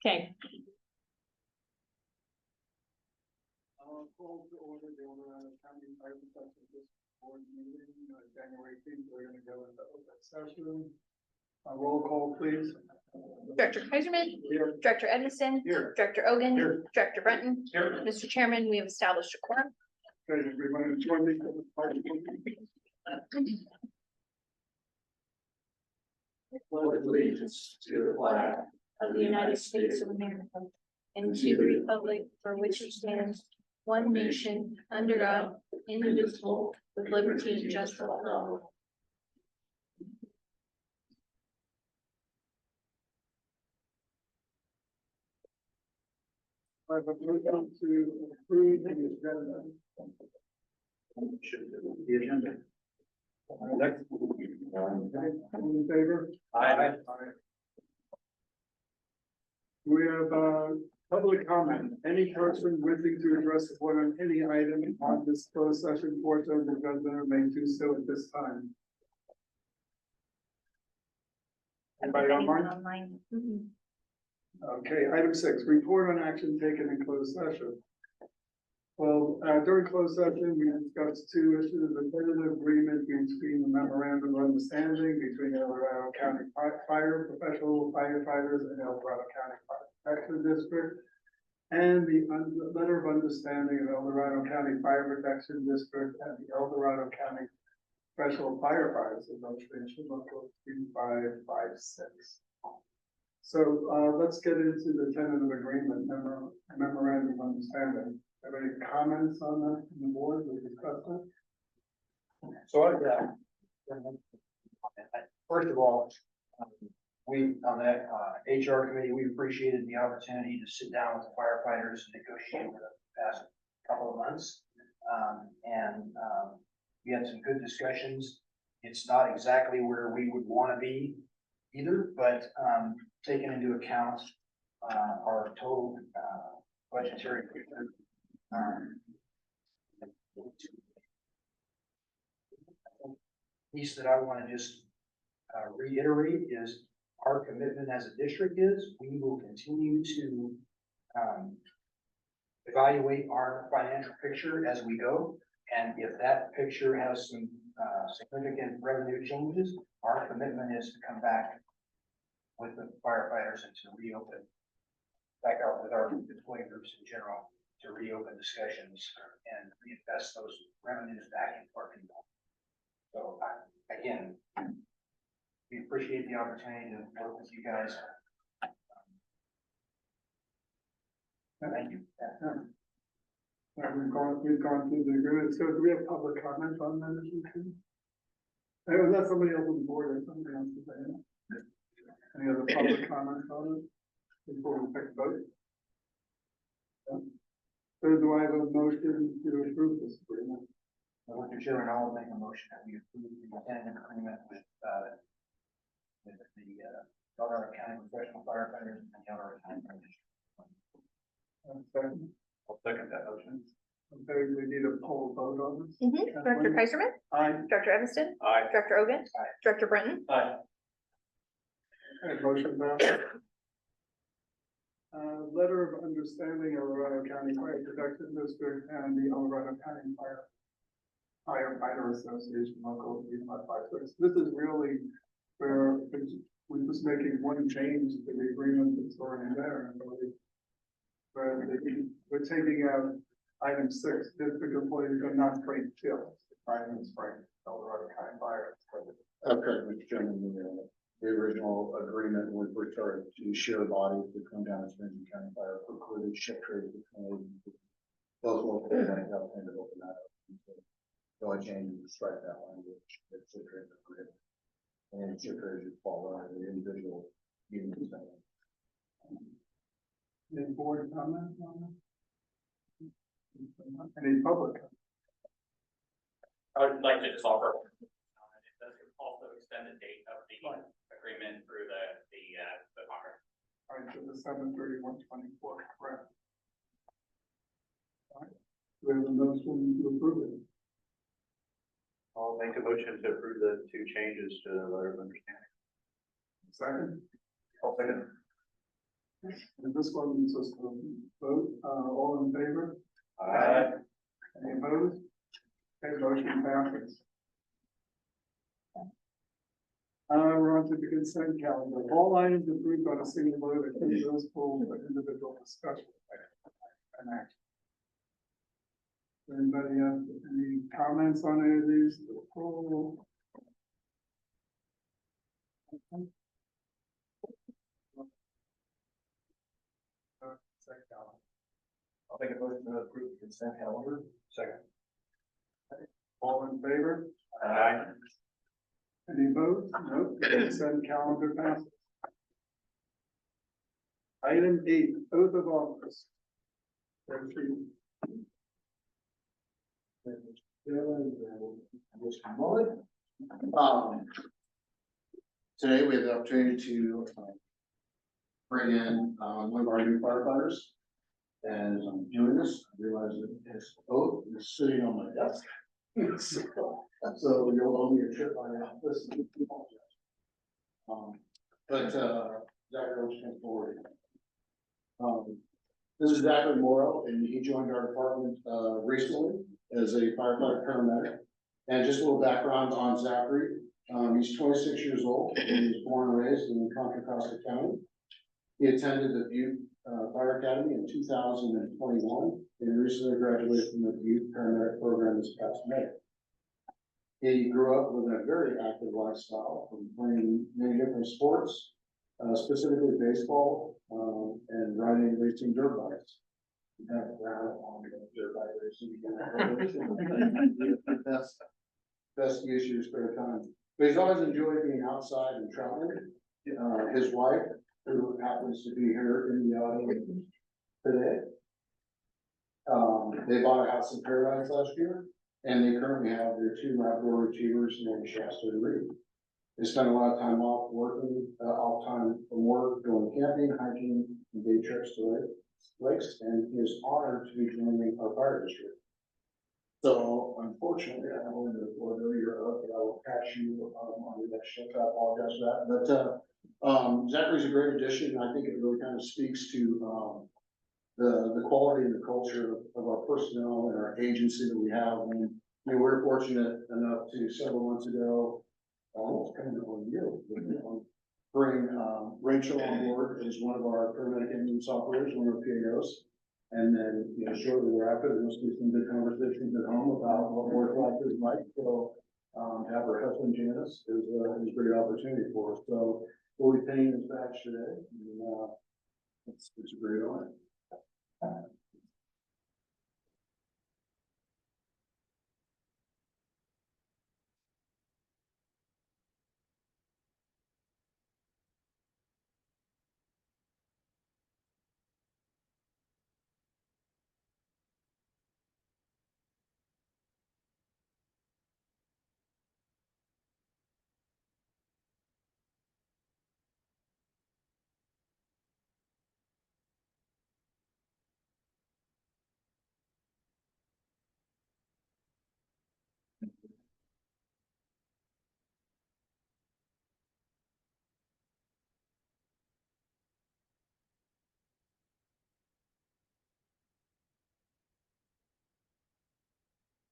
Okay, Call to order the County Fire Protection District Board meeting, January 18th. We're gonna go into open session. Roll call, please. Director Kaiserman, Here. Director Edmiston, Here. Director Ogen, Here. Director Brenton. Here. Mr. Chairman, we have established a quorum. Okay, everyone, join me for the pledge. Pledge allegiance to the flag Of the United States of America and to the republic for which it stands, one nation, under God, indivisible, with liberty and justice for all. I have a motion to approve the agenda. the agenda. Next. All in favor? Aye. We have, public comment. Any person wishing to address the board on any item on this closed session portion of the agenda may do so at this time. Anybody online? Mhm. Okay, item 6, report on action taken in closed session. Well, during closed session, we discussed two issues: the tentative agreement between the memorandum of understanding between El Dorado County Fire Professional Firefighters and El Dorado County Fire Protection District, and the letter of understanding of El Dorado County Fire Protection District and the El Dorado County Professional Firefighters Association, local 3556. So, let's get into the tentative agreement memorandum of understanding. Have any comments on that from the board? We discussed it. So first of all, we on that HR committee, we appreciated the opportunity to sit down with the firefighters and negotiate for the past couple of months. We had some good discussions. It's not exactly where we would want to be either, but taking into account our total budgetary piece that I want to just reiterate is our commitment as a district is we will continue to evaluate our financial picture as we go. And if that picture has some significant revenue changes, our commitment is to come back with the firefighters and to reopen, back out with our employee groups in general, to reopen discussions and reinvest those revenues back into our people. So again, we appreciate the opportunity to work with you guys. Thank you. We've gone through the agreement. So do we have public comment on that issue too? Was that somebody else on the board or somebody else to say it? Any other public comments on it before we take a vote? Yeah. So do I have a motion to approve this agreement? Mr. Chairman, I'll make a motion that we approve the tentative agreement with the El Dorado County Professional Firefighters and the El Dorado County Fire District. Second. I'll second that motion. Okay, we need a poll vote on this. Director Kaiserman, Aye. Director Edmiston, Aye. Director Ogen, Aye. Director Brenton. Aye. Okay, motion passed. Letter of understanding, El Dorado County Fire Protection District and the El Dorado County Firefighter Association, local 3556. This is really where we're just making one change to the agreement that's already there. We're taking out item 6, district employees are not trained skills. Item is right, El Dorado County Fire. Okay, Mr. Chairman, the original agreement with Richard to share bodies to come down to Springfield County Fire included shift trades between both local and health and open that up. The only change is to strike that language that shift trades are grid. And shift trades would fall under the individual union. Any board comments on that? Any public? I would like to just offer, it does also extend the date of the agreement through the Congress. All right, so the 7/31/24, correct. All right, we have a motion to approve it. I'll make a motion to approve the two changes to the letter of understanding. Second. I'll second. And this one is just a vote, all in favor? Aye. Any opposed? Okay, motion passes. We're on to the consent calendar. All items approved on a single vote, except those pulled for individual discussion. Anybody have any comments on any of these? Pull. I'll make a motion to approve the consent calendar. Second. All in favor? Aye. Any votes? Nope, the consent calendar passes. Item 8, oath of office. Today we have the opportunity to bring in one of our new firefighters. And as I'm doing this, I realize that his oath is sitting on my desk. So you'll owe me a trip by now. But Zachary, let's come forward. This is Zachary Morrow, and he joined our department recently as a firefighter paramedic. And just a little background on Zachary. He's 26 years old, and he was born and raised in Contra Costa County. He attended the Butte Fire Academy in 2021, and recently graduated from the Butte paramedic program this past May. He grew up with a very active lifestyle, from playing many different sports, specifically baseball, and riding and racing dirt bikes. Best use of your spare time. But he's always enjoyed being outside and traveling. His wife, who happens to be here in the audience today, they bought a house in Paradise last year, and they currently have their 2 Labrador retrievers named Shasta and Reed. They spend a lot of time off working, off time from work, going camping, hiking, and day trips to lakes, and he is honored to be joining our fire district. So unfortunately, I don't want to know your oath, but I will catch you on the next shift. I apologize for that. But Zachary's a great addition. I think it really kind of speaks to the quality and the culture of our personnel and our agency that we have. And we're fortunate enough to several months ago, almost kind of a year, bring Rachel on board as one of our paramedic ambulance operators, one of our PAOs. And then, shortly thereafter, there must be some good conversations at home about what work life is like. So, to have her husband Janice is a great opportunity for us. So we'll be paying this batch today. And, it's a great honor.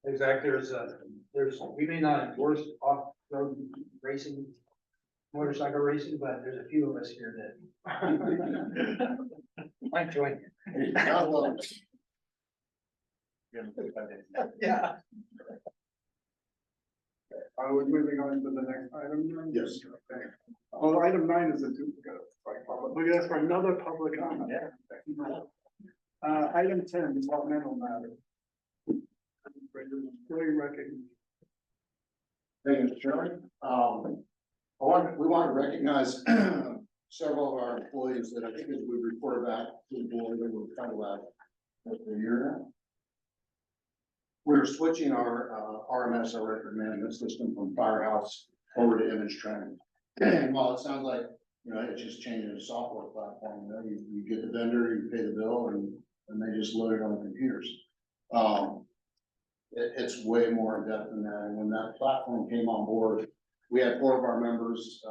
Exactly, we may not endorse off-road racing, motorcycle racing, but there's a few of us here that might join. Yeah. Are we moving on to the next item? Then? Yes. Okay. Oh, item 9 is a duplicate. Look at us for another public comment. Item 10, departmental matter. Employee recognition. Thank you, Mr. Chairman. We want to recognize several of our employees that I think as we report back to the board, that we're kind of a year now. We're switching our RMS, our record management system, from Firehouse over to Image Trend. And while it sounds like, it's just changing a software platform, you get the vendor, you pay the bill, and they just load it on the computers. It's way more in depth than that. And when that platform came on board, we had 4 of our members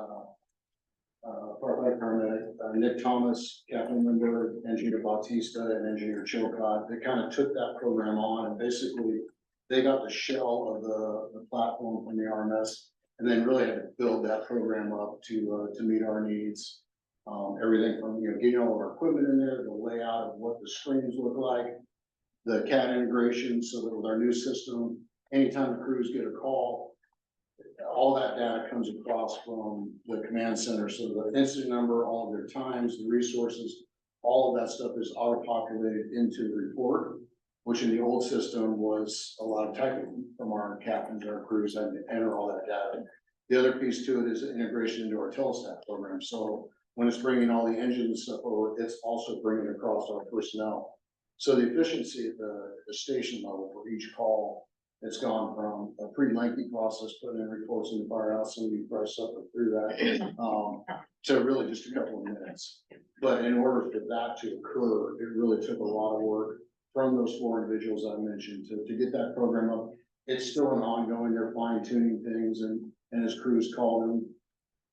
firefighter paramedic, Nick Thomas, Captain Lindbergh, Engineer Bautista, and Engineer Chilcott. They kind of took that program on and basically they got the shell of the platform from the RMS and then really had to build that program up to meet our needs. Everything from, getting all of our equipment in there, the layout of what the screens look like, the CAD integration, so that with our new system, anytime the crews get a call, all that data comes across from the command center. So the incident number, all of their times, the resources, all of that stuff is auto-populated into the report, which in the old system was a lot of typing from our captains, our crews having to enter all that data. The other piece to it is integration into our Telestat program. So when it's bringing all the engines and stuff over, it's also bringing across our personnel. So the efficiency at the station level for each call, it's gone from a pretty lengthy process, putting in reports in the firehouse, and we probably suffered through that, to really just a couple of minutes. But in order for that to occur, it really took a lot of work from those 4 individuals I mentioned to get that program up. It's still an ongoing, they're fine tuning things and as crews call them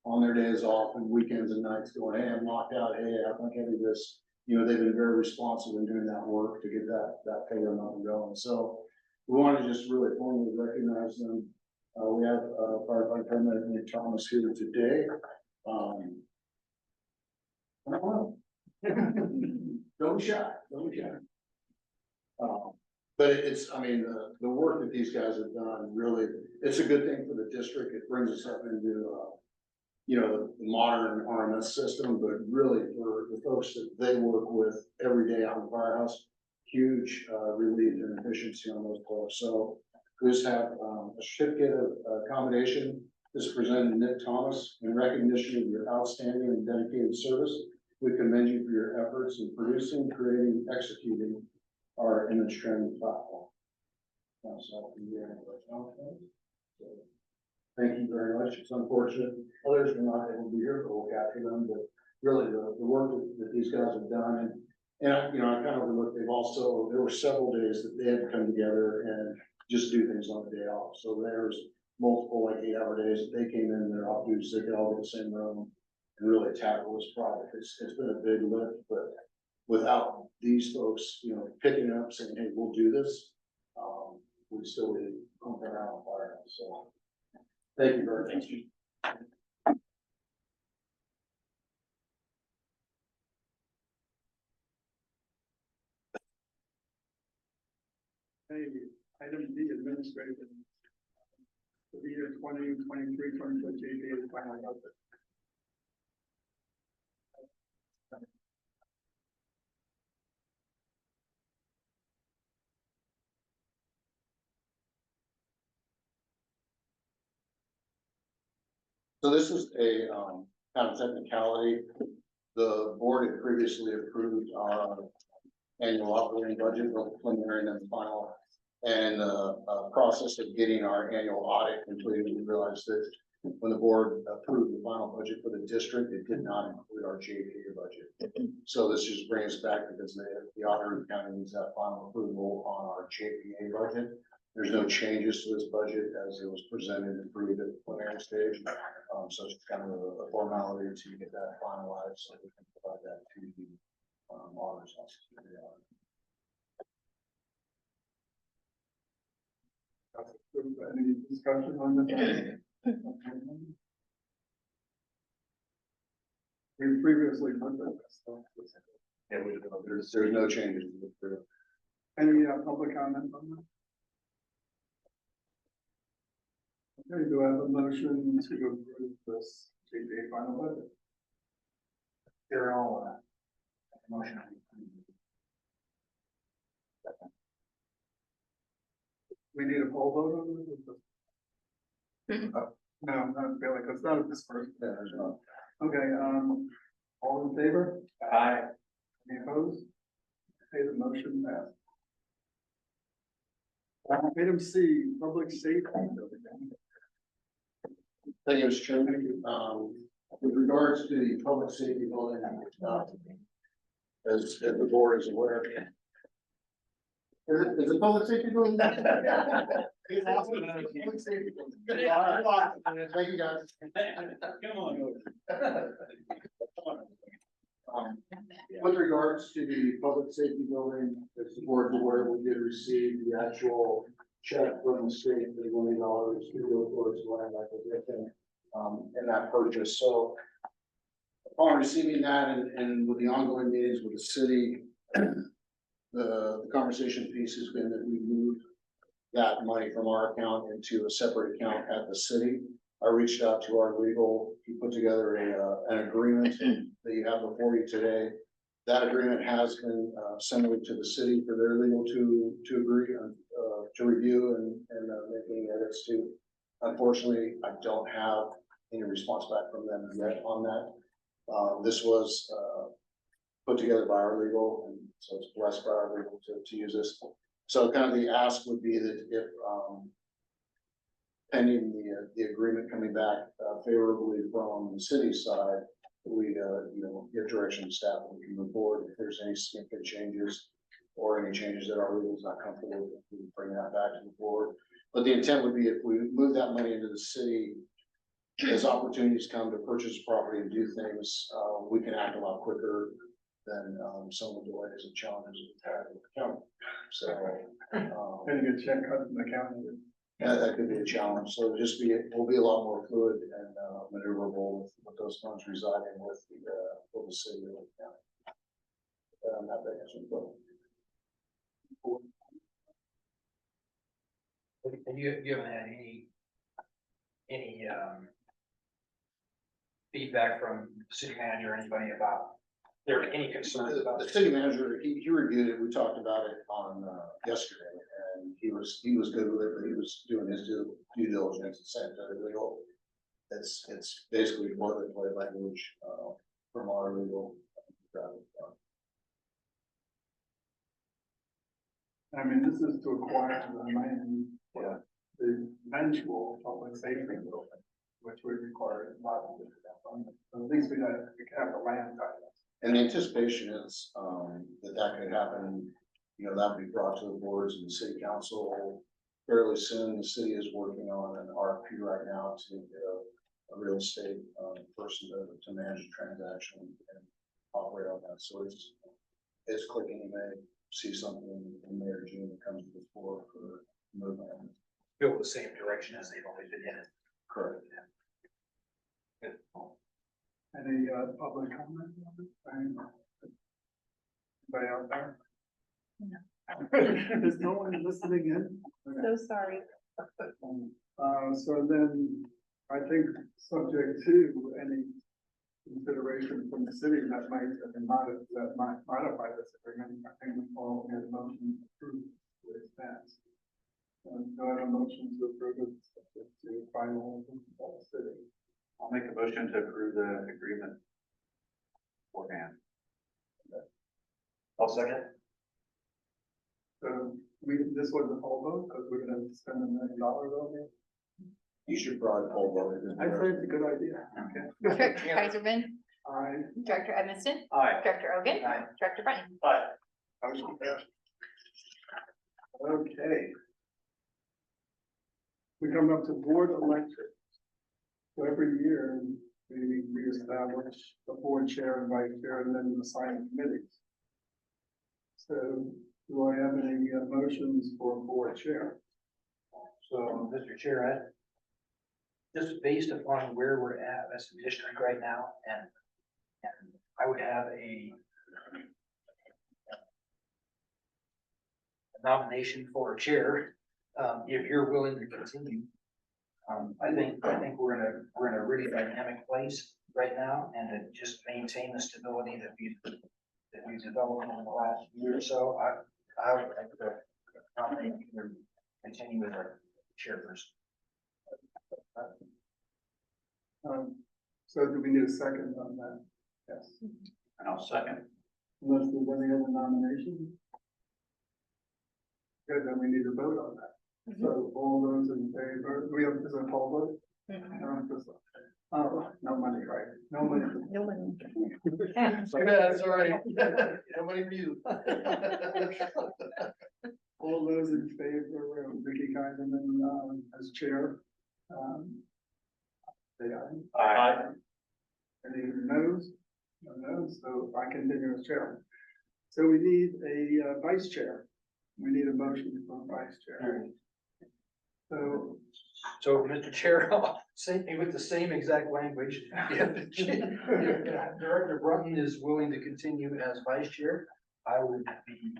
on their days off and weekends and nights going, hey, I'm locked out, hey, I think I do this. They've been very responsive in doing that work to get that program up and going. So we want to just really formally recognize them. We have firefighter paramedic Nick Thomas here today. I don't know. Don't be shy, don't be shy. But the work that these guys have done, really, it's a good thing for the district. It brings us up into, the modern RMS system, but really for the folks that they work with every day out in the firehouse, huge relief and efficiency on those folks. So we just have a certificate of accommodation. This is presented to Nick Thomas in recognition of your outstanding and dedicated service. We commend you for your efforts in producing, creating, executing our image training platform. Thank you very much. It's unfortunate others are not able to be here, but we'll capture them. But really, the work that these guys have done, and I kind of overlooked. There were several days that they had to come together and just do things on the day off. So there's multiple 8-hour days that they came in their off duty, so they could all get the same room and really tackle this project. It's been a big lift, but without these folks, picking it up, saying, hey, we'll do this, we still be pumping around the fire. So thank you very much. Hey, item D, administrative. For the year 2023, 2024 JPA is final budget. So this is a kind of technicality. The board had previously approved our annual operating budget, both preliminary and then final. And process of getting our annual audit completed, we realized that when the board approved the final budget for the district, it did not include our JPA budget. So this just brings us back because the auditor of the county needs that final approval on our JPA budget. There's no changes to this budget as it was presented and approved at the preliminary stage. So it's kind of a formality to get that finalized so we can provide that to the auditors. Any discussion on this? We previously looked at this. So. Yeah, there's no changes to the. Any public comment on that? Okay, do I have a motion to approve this JPA final budget? They're all motion. We need a poll vote on this? No, not really, because that was this first. Yeah, there's not. Okay, all in favor? Aye. Any opposed? Okay, the motion passed. Item C, public safety. Thank you, Mr. Chairman. With regards to the public safety building, as the board is aware, Is it public safety building? Thank you, guys. Come on. With regards to the public safety building, as the board is aware, we did receive the actual check from the state for $1 million to go towards land acquisition, in that purchase. So upon receiving that and with the ongoing meetings with the city, the conversation piece has been that we moved that money from our account into a separate account at the city. I reached out to our legal, he put together an agreement that you have before you today. That agreement has been sent over to the city for their legal to agree on, to review and make any edits to. Unfortunately, I don't have any response back from them yet on that. This was put together by our legal, and so it's blessed by our legal to use this. So kind of the ask would be that if pending the agreement coming back favorably from the city side, we give direction to staff and we can move forward. If there's any significant changes or any changes that our legal is not comfortable with, we can bring that back to the board. But the intent would be if we move that money into the city, as opportunities come to purchase property and do things, we can act a lot quicker than some of the delays and challenges we've had with the county. So, Getting a check cut from the county. yeah, that could be a challenge. So we'll be a lot more fluid and maneuverable with those funds residing with the city of the county. Not that answer, but. And you haven't had any feedback from the city manager or anybody about, there any concerns about The this? city manager, he reviewed it. We talked about it on yesterday, and he was good with it, but he was doing his due diligence and sanitary legal. It's basically boilerplate language from our legal. I mean, this is to acquire the land for the eventual public safety building, which would require a lot of different funding. So at least we have the land title. And the anticipation is that could happen, that would be brought to the boards and the city council fairly soon. The city is working on an RFP right now to get a real estate person to manage the transaction and operate on that. So it's clicking. You may see something in May or June that comes to the floor for movement. Go the same direction as they've always been headed. Correct. Good. Any public comment? Anybody out there? No. There's no one listening in? Okay. So sorry. So then, I think subject to any consideration from the city that might modify this agreement, I think we all get a motion to approve with that. Do I have a motion to approve it subject to final of the city? I'll make a motion to approve the agreement. Beforehand. I'll second. So this was a whole vote, because we're gonna spend $1 million on it. You should probably pull vote. I think it's a good idea. Okay. Director Kaiserman, I, Director Edmiston, Aye. Director Ogen, Aye. Director Brennan. But motion passed. Okay. We come up to board elections. So every year, we reestablish the board chair and vice chair and then assign committees. So do I have any motions for board chair? So, Mr. Chair, just based upon where we're at as a district right now, and I would have a nomination for a chair, if you're willing to continue. I think we're in a really dynamic place right now, and to just maintain the stability that we've developed over the last year or so, I would like to nominate you to continue as our chairperson. So do we need a second on that? Yes. And I'll second. Unless there's any other nominations? Good, then we need to vote on that. So all those in favor, we have, is it a poll vote? No money, right? No money. No one. That's all right. Nobody knew. All those in favor of Vicky Kaiserman, as chair? Say aye. Aye. Any noes? No noes, so I continue as chair. So we need a vice chair. We need a motion for vice chair. So, So, Mr. Chair, same thing with the same exact language. If Director Brunton is willing to continue as vice chair, I would be.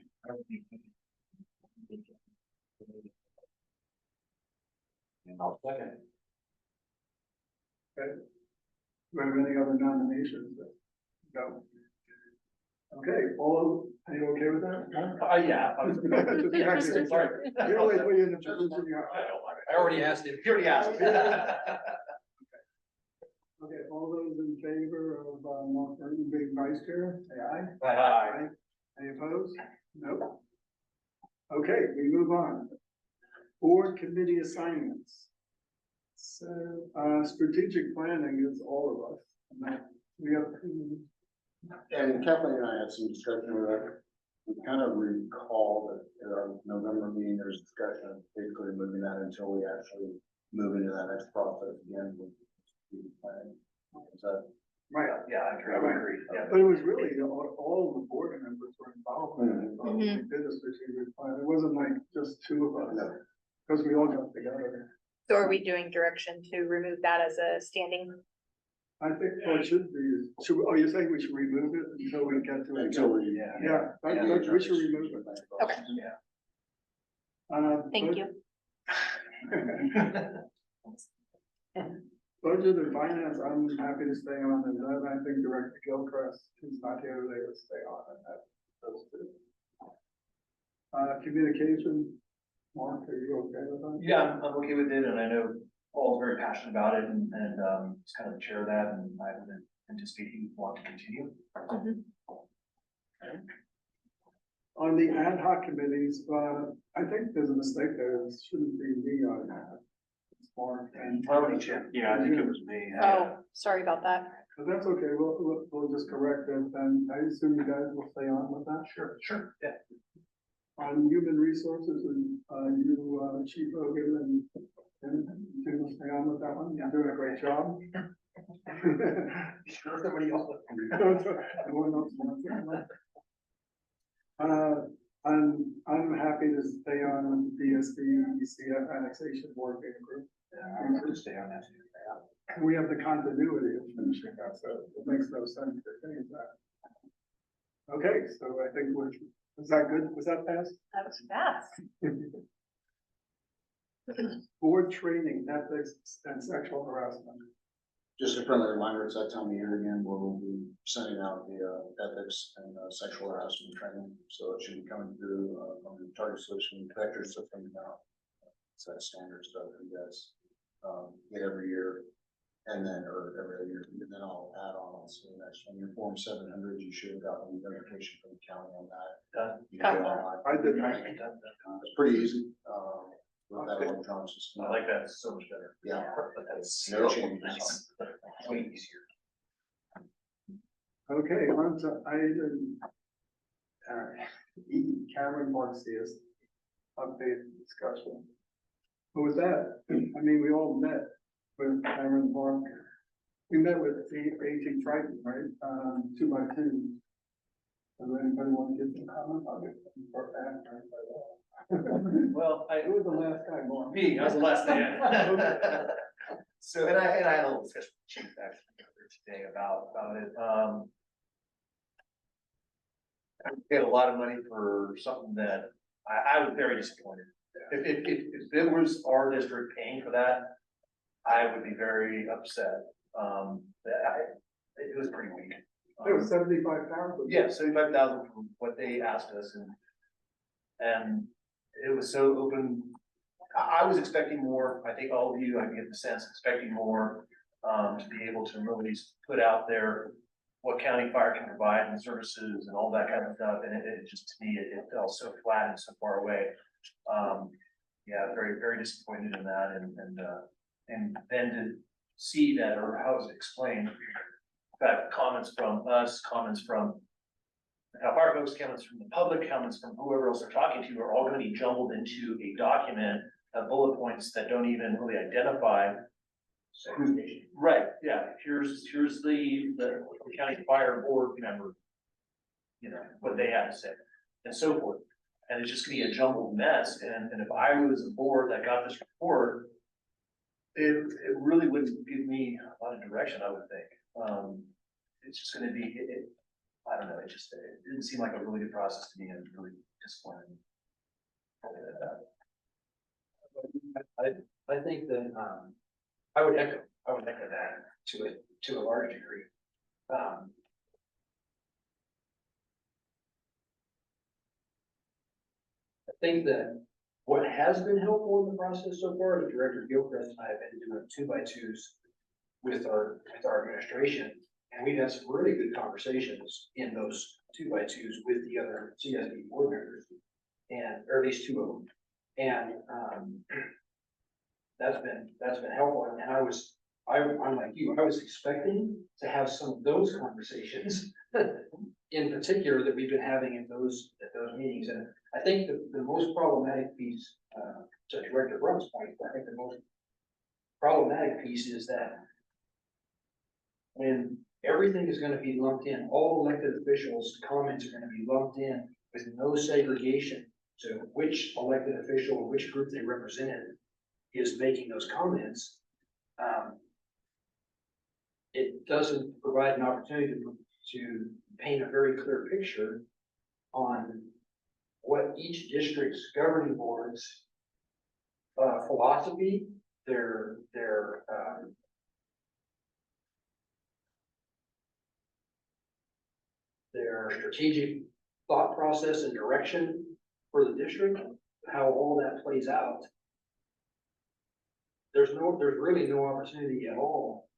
And I'll second. do we have any other nominations? No. Okay, all, are you okay with that? Yeah. Just Yeah, checking. sorry. You know, like, put you in the position you are. I already asked him. You already asked me. Okay, all those in favor of, Mark Burton being vice chair, say aye. Aye. Any opposed? No. Okay, we move on. Board committee assignments. So, strategic planning is all of us. And that we have, And Kathleen and I had some discussion with that. We kind of recall that at our November meeting, there's discussion of basically moving that until we actually move into that next process again with strategic planning. Is that? right, Yeah, I agree. Yeah. but it was really all the board members were involved in it. Mhm. We did a strategic plan. It wasn't like just two of us, No. because we all got together. So are we doing direction to remove that as a standing? I think what should be, oh, you're saying we should remove it until we get to it? Until we. Yeah, we should remove it. Okay. Thank you. Budget and finance, I'm happy to stay on, and then I think Director Gilchrist, who's not here today, would stay on, and that, those two. Communication, Mark, are you okay with that? Yeah, I'm okay with it, and I know Paul's very passionate about it, and he's kind of the chair of that, and I would anticipate he would want to continue. On the ad hoc committees, I think there's a mistake there, it shouldn't be me on that. It's Mark and. Yeah, I think it was me. Oh, sorry about that. But that's okay, we'll just correct it, and I assume you guys will stay on with that? Sure, yeah. On human resources, and, you, Chief Hogan, and you will stay on with that one, you're doing a great job. Sure, somebody else. Anyone else wants that one? I'm happy to stay on with the DSB, annexation working group. I'm going to stay on that. And we have the continuity of finishing that, so it makes no sense to change that. Okay, so I think was that good? Was that fast? That was fast. Board training, ethics and sexual harassment. Just a friendly reminder, it's that time of year again, where we'll be sending out the ethics and sexual harassment training. So it should be coming through from the Target Solution Vector System now. Set of standard stuff that you guys get every year. And then, or every other year, and then I'll add on also the next one. Your Form 700, you should have gotten a notification from the county on that. Done. You can do it online. I did. It's pretty easy. With that electronic system. I like that so much better. Yeah. But that's No so changes. nice. Way easier. Okay, on to item. E, Cameron Marcius, update discussion. But with that, I mean, we all met with Cameron Park. We met with the AT Triton, right, 2x2. Does anybody want to give some comment on it? Or after? Well, It was the last guy, Mark. I was the last thing. So, and I had a little discussion with Chief actually today about it. I paid a lot of money for something that I was very disappointed. If it was our district paying for that, I would be very upset. It was pretty weak. It was 75,000. Yeah, 75,000 for what they asked us, and it was so open. I was expecting more. I think all of you, I get the sense, expecting more, to be able to really put out there what county fire can provide and services and all that kind of stuff, and it just, to me, it felt so flat and so far away. Yeah, very, very disappointed in that, and then to see that, or how is it explained? In fact, comments from us, comments from Now, fire folks, comments from the public, comments from whoever else they're talking to are all gonna be jumbled into a document of bullet points that don't even really identify. Right, yeah, here's the county fire board member. You know, what they have to say, and so forth. And it's just gonna be a jumbled mess, and if I was a board that got this report, it really wouldn't give me a lot of direction, I would think. It's just gonna be, I don't know, it didn't seem like a really good process to me, and really disappointing. I think that, I would echo that to a large degree. I think that what has been helpful in the process so far is Director Gilchrist and I have been doing 2x2s with our administration. And we've had some really good conversations in those 2x2s with the other CSD board members, or at least two of them. And that's been helpful. And I'm like you, I was expecting to have some of those conversations in particular that we've been having at those meetings. And I think the most problematic piece, to Director Brunt's point, I think the most problematic piece is that when everything is gonna be lumped in, all elected officials' comments are gonna be lumped in with no segregation to which elected official, which group they represented is making those comments. It doesn't provide an opportunity to paint a very clear picture on what each district's governing board's philosophy, their strategic thought process and direction for the district, how all that plays out. There's really no opportunity at all.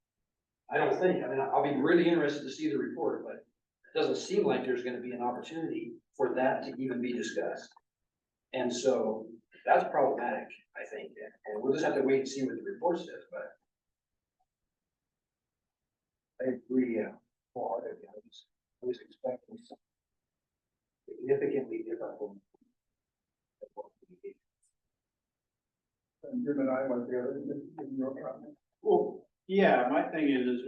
I don't think, I mean, I'll be really interested to see the report, but it doesn't seem like there's gonna be an opportunity for that to even be discussed. And so that's problematic, I think, and we'll just have to wait and see what the report says, but. I agree, wholeheartedly. I was expecting something significantly different from what we did. And Jim and I went there, in your comment. Well, yeah, my thing is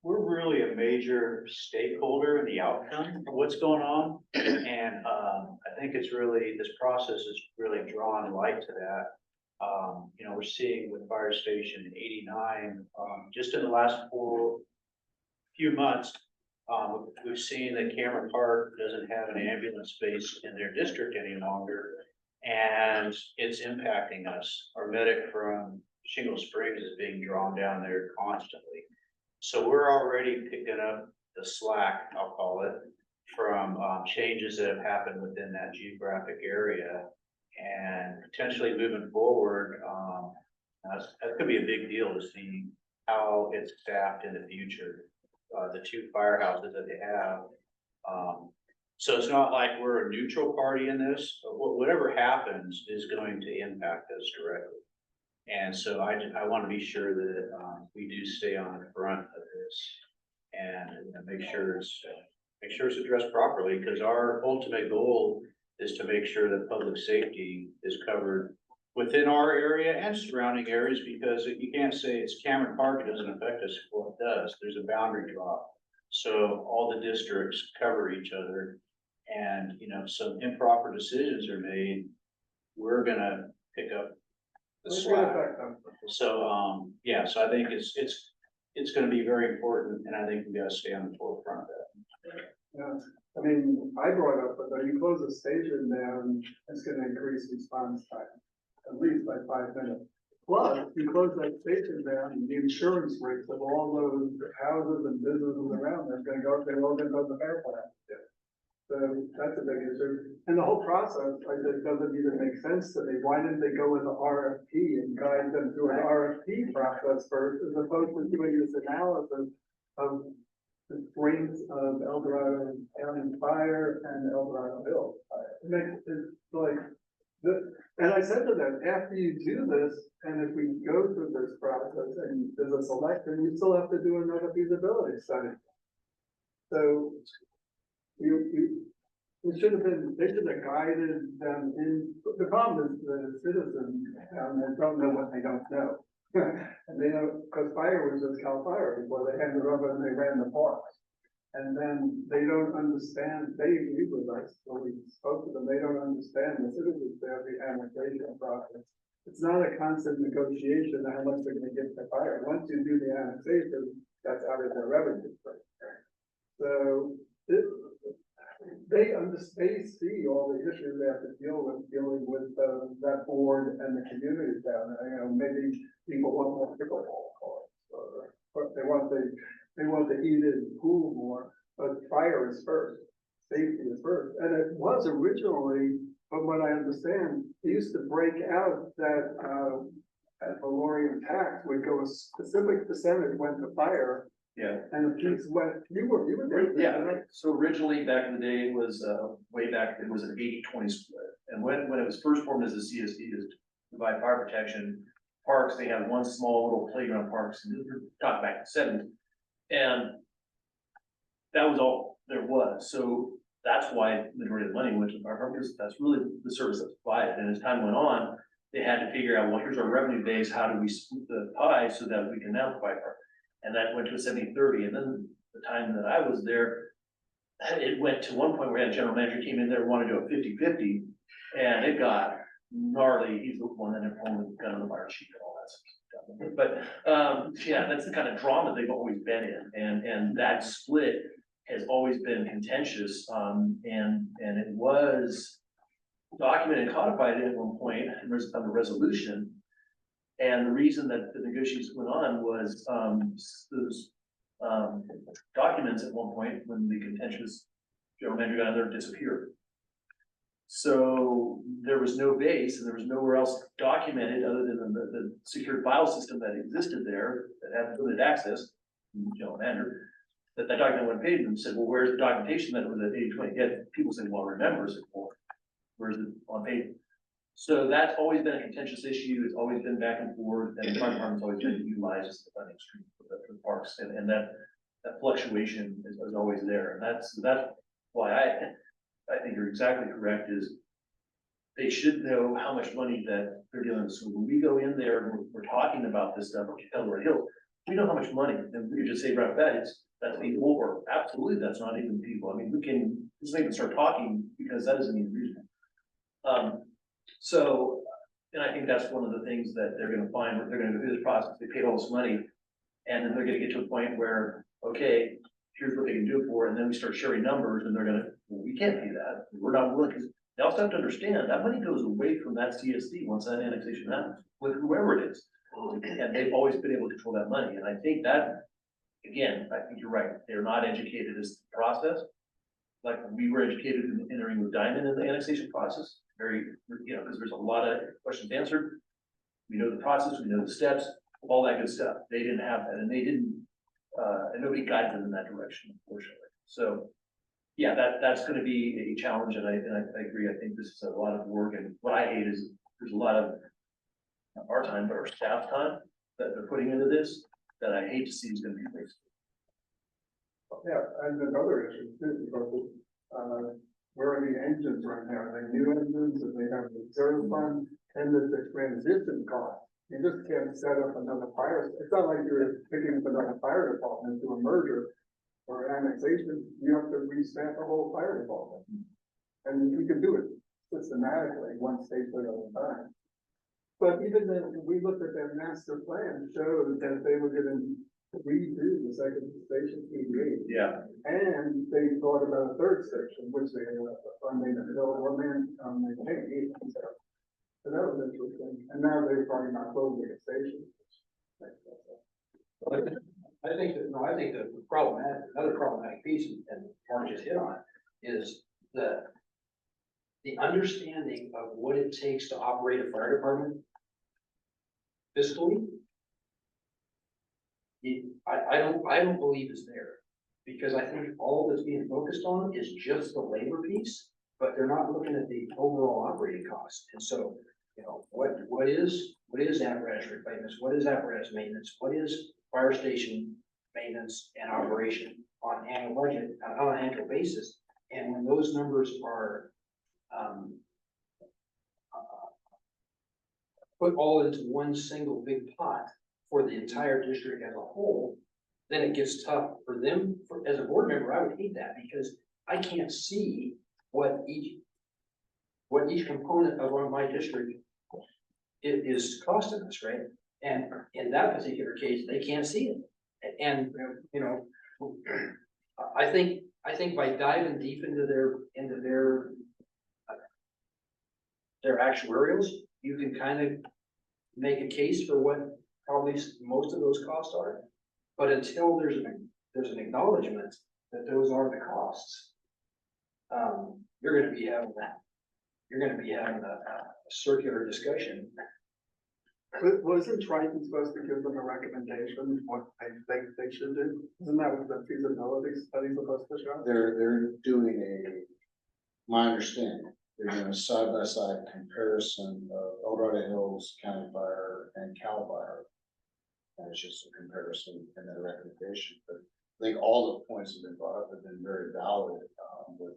we're really a major stakeholder in the outcome of what's going on. And, I think it's really, this process is really drawing light to that. You know, we're seeing with Fire Station 89, just in the last few months, we've seen that Cameron Park doesn't have an ambulance space in their district any longer. And it's impacting us. Our medic from Shingle Springs is being drawn down there constantly. So we're already picking up the slack, I'll call it, from changes that have happened within that geographic area. And potentially moving forward, that could be a big deal to see how it's staffed in the future. The two firehouses that they have. So it's not like we're a neutral party in this. Whatever happens is going to impact us directly. And so I want to be sure that we do stay on the front of this and make sure it's addressed properly, because our ultimate goal is to make sure that public safety is covered within our area and surrounding areas, because you can't say it's Cameron Park, it doesn't affect us. Well, it does. There's a boundary drop. So all the districts cover each other, and some improper decisions are made, we're gonna pick up the slack. So yeah, so I think it's gonna be very important, and I think we gotta stay on the forefront of that. Yeah, I mean, I brought up, but when you close the station down, it's gonna increase response time, at least by 5 minutes. Plus, you close that station down, the insurance rates of all those houses and businesses around, they're gonna go, they're all gonna go to the fair plan. So that's a big issue. And the whole process, like, it doesn't even make sense to me. Why didn't they go with the RFP and guide them through an RFP process first, as opposed to doing this analysis of the strengths of El Dorado County Fire and El Dorado Hill Fire? It makes it like, and I said to them, after you do this, and if we go through this process and there's a selection, you still have to do another feasibility study. So It should have been, they should have guided them in, the problem is the citizens, they don't know what they don't know. And they know, because fire was just Cal Fire before they handed over and they ran the parks. And then they don't understand, they agree with us, when we spoke to them, they don't understand the citizens there, the annexation process. It's not a constant negotiation how much they're gonna give to fire. Once you do the annexation, that's out of their revenue. So they see all the issues they have to deal with, dealing with that board and the community down there. You know, maybe people want more pickleball courts, or they want the heated pool more, but fire is first, safety is first. And it was originally, from what I understand, they used to break out that valorian tax would go a specific percentage went to fire. Yeah. And the piece went, you were there. Yeah, so originally, back in the day, it was, way back, it was an 80-20 split. And when it was first formed as a CSD, is to provide fire protection, parks, they had one small little playground parks, and we're talking back in the 70s. And that was all there was, so that's why the majority of the money went to the fire department, because that's really the service that's provided. And as time went on, they had to figure out, well, here's our revenue base, how do we split the pie so that we can now provide fire? And that went to a 70-30, and then the time that I was there, it went to one point where we had a general manager came in there and wanted to do a 50-50, and it got gnarly. He's the one that had pulled the gun on the fire sheet and all that stuff. But yeah, that's the kind of drama they've always been in, and that split has always been contentious, and it was documented and codified at one point, and there's on the resolution. And the reason that the negotiations went on was, those, documents at one point, when the contentious general manager got in there, disappeared. So there was no base, and there was nowhere else documented other than the secure file system that existed there, that had limited access, general manager, that document went paid, and said, well, where's the documentation that it was at 80-20? Yet people said, well, remember, it, well, where's it on paper? So that's always been a contentious issue. It's always been back and forth, and the fire department's always been utilized as the funding stream for the parks, and that fluctuation is always there. And that's why I think you're exactly correct, is they should know how much money that they're dealing with. So when we go in there and we're talking about this stuff, or Hill, we know how much money, and we could just say right off that that's people, or absolutely that's not even people. I mean, we can just even start talking, because that isn't even reasonable. So, and I think that's one of the things that they're gonna find, they're gonna go through this process, they paid all this money, and then they're gonna get to a point where, okay, here's what they can do it for, and then we start sharing numbers, and they're gonna, well, we can't pay that, we're not willing, because they also have to understand, that money goes away from that CSD once that annexation happens, with whoever it is. And they've always been able to control that money, and I think that, again, I think you're right, they're not educated as the process. Like we were educated in entering with Diamond in the annexation process, very, you know, because there's a lot of questions answered. We know the process, we know the steps, all that good stuff. They didn't have that, and they didn't, and nobody guided them in that direction, unfortunately. So, yeah, that's going to be a challenge, and I agree. I think this is a lot of work, and what I hate is there's a lot of not our time, but our staff time that they're putting into this that I hate to see is going to be wasted. Yeah, and there's other issues too, because, where are the engines right now? Are they new engines, and they have the reserve fund, and there's the transition cost. You just can't set up another fire, it's not like you're picking up another fire department to a merger or annexation, you have to restamp the whole fire department. And you can do it systematically, one station at a time. But even then, we looked at their master plan, showed that they were gonna redo the second station EDA. Yeah. And they thought about a third station, which they funding the bill or maintain. So that was interesting. And now they're probably not closing a station. I think that the problematic, another problematic piece, and Mark just hit on, is the understanding of what it takes to operate a fire department fiscally. I don't believe is there, because I think all that's being focused on is just the labor piece, but they're not looking at the overall operating costs. And so, you know, what is apparatus replacements? What is apparatus maintenance? What is fire station maintenance and operation on an annual budget, on an annual basis? And when those numbers are, put all into one single big pot for the entire district as a whole, then it gets tough for them, as a board member, I would hate that, because I can't see what each component of my district it is costing us, right? And in that particular case, they can't see it. And, you know, I think by diving deep into their actuarials, you can kind of make a case for what probably most of those costs are. But until there's an acknowledgement that those are the costs, you're gonna be having a circular discussion. Wasn't Triton supposed to give them a recommendation, what they think they should do? Isn't that what the feasibility study is supposed to show? They're doing my understanding, they're doing a side-by-side comparison of El Dorado Hills County Fire and Cal Fire. And it's just a comparison and then a recommendation, but I think all the points that have been brought up have been very valid, with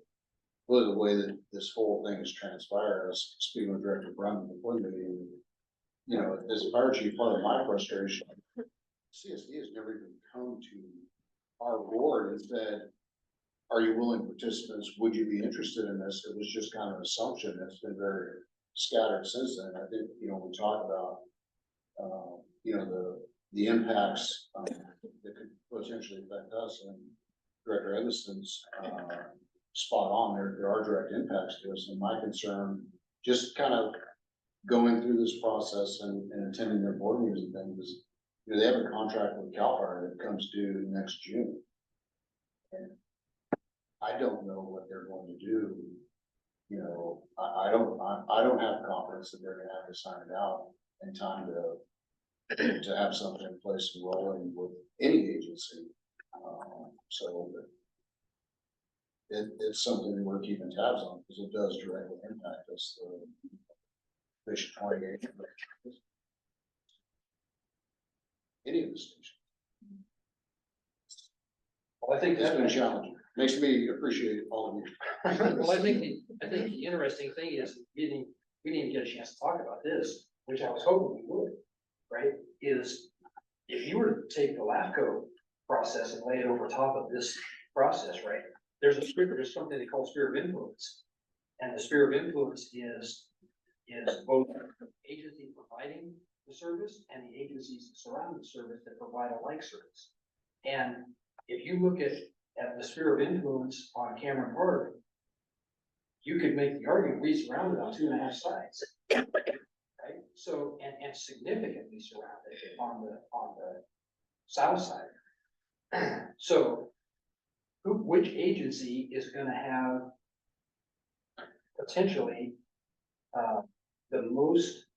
really the way that this whole thing has transpired. I was speaking with Director Brunton before the meeting. You know, as a fire chief, part of my frustration, CSD has never even come to our board and said, are you willing participants? Would you be interested in this? It was just kind of an assumption that's been very scattered since then. I think, you know, we talk about, you know, the impacts that could potentially affect us, and Director Edmiston's spot on. There are direct impacts to us, and my concern, just kind of going through this process and attending their board meetings and things, is, you know, they have a contract with Cal Fire that comes due next June. And I don't know what they're going to do. You know, I don't have confidence that they're gonna have to sign it out in time to have something in place and rolling with any agency. So it's something that we're keeping tabs on, because it does directly impact us. Vision 28. Any of the stations. Well, I think It's been challenging. Makes me appreciate all of you. Well, I think the interesting thing is, we didn't even get a chance to talk about this, which I was hoping we would, right? Is if you were to take the LAFCO process and lay it over top of this process, right? There's something they call sphere of influence. And the sphere of influence is both the agency providing the service and the agencies that surround the service that provide a like service. And if you look at the sphere of influence on Cameron Park, you could make the argument we surround it on 2.5 sides. Right? So, and significantly surrounded on the south side. So, which agency is gonna have potentially the most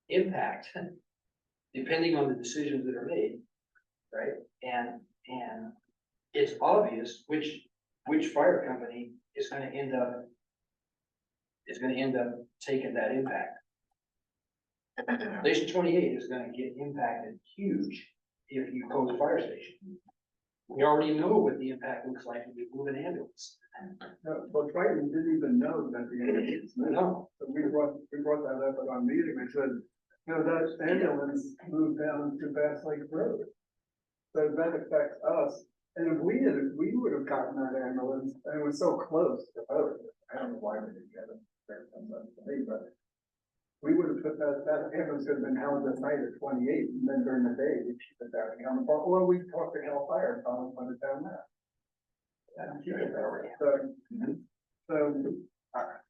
impact, depending on the decisions that are made, right? And it's obvious which fire company is gonna end up taking that impact. Station 28 is gonna get impacted huge if you close a fire station. We already know what the impact looks like if you move an ambulance. No, well, Triton didn't even know that the ambulance. No. So we brought that up at our meeting. We said, you know, that ambulance moved down to Bass Lake Road. So that affects us. And if we would have gotten that ambulance, and it was so close to both. I don't know why we didn't get it. But we would have put that ambulance could have been held at night at 28, and then during the day, we keep it down in Cameron Park. Well, we talked to Cal Fire, and told them to put it down there. And keep it there. So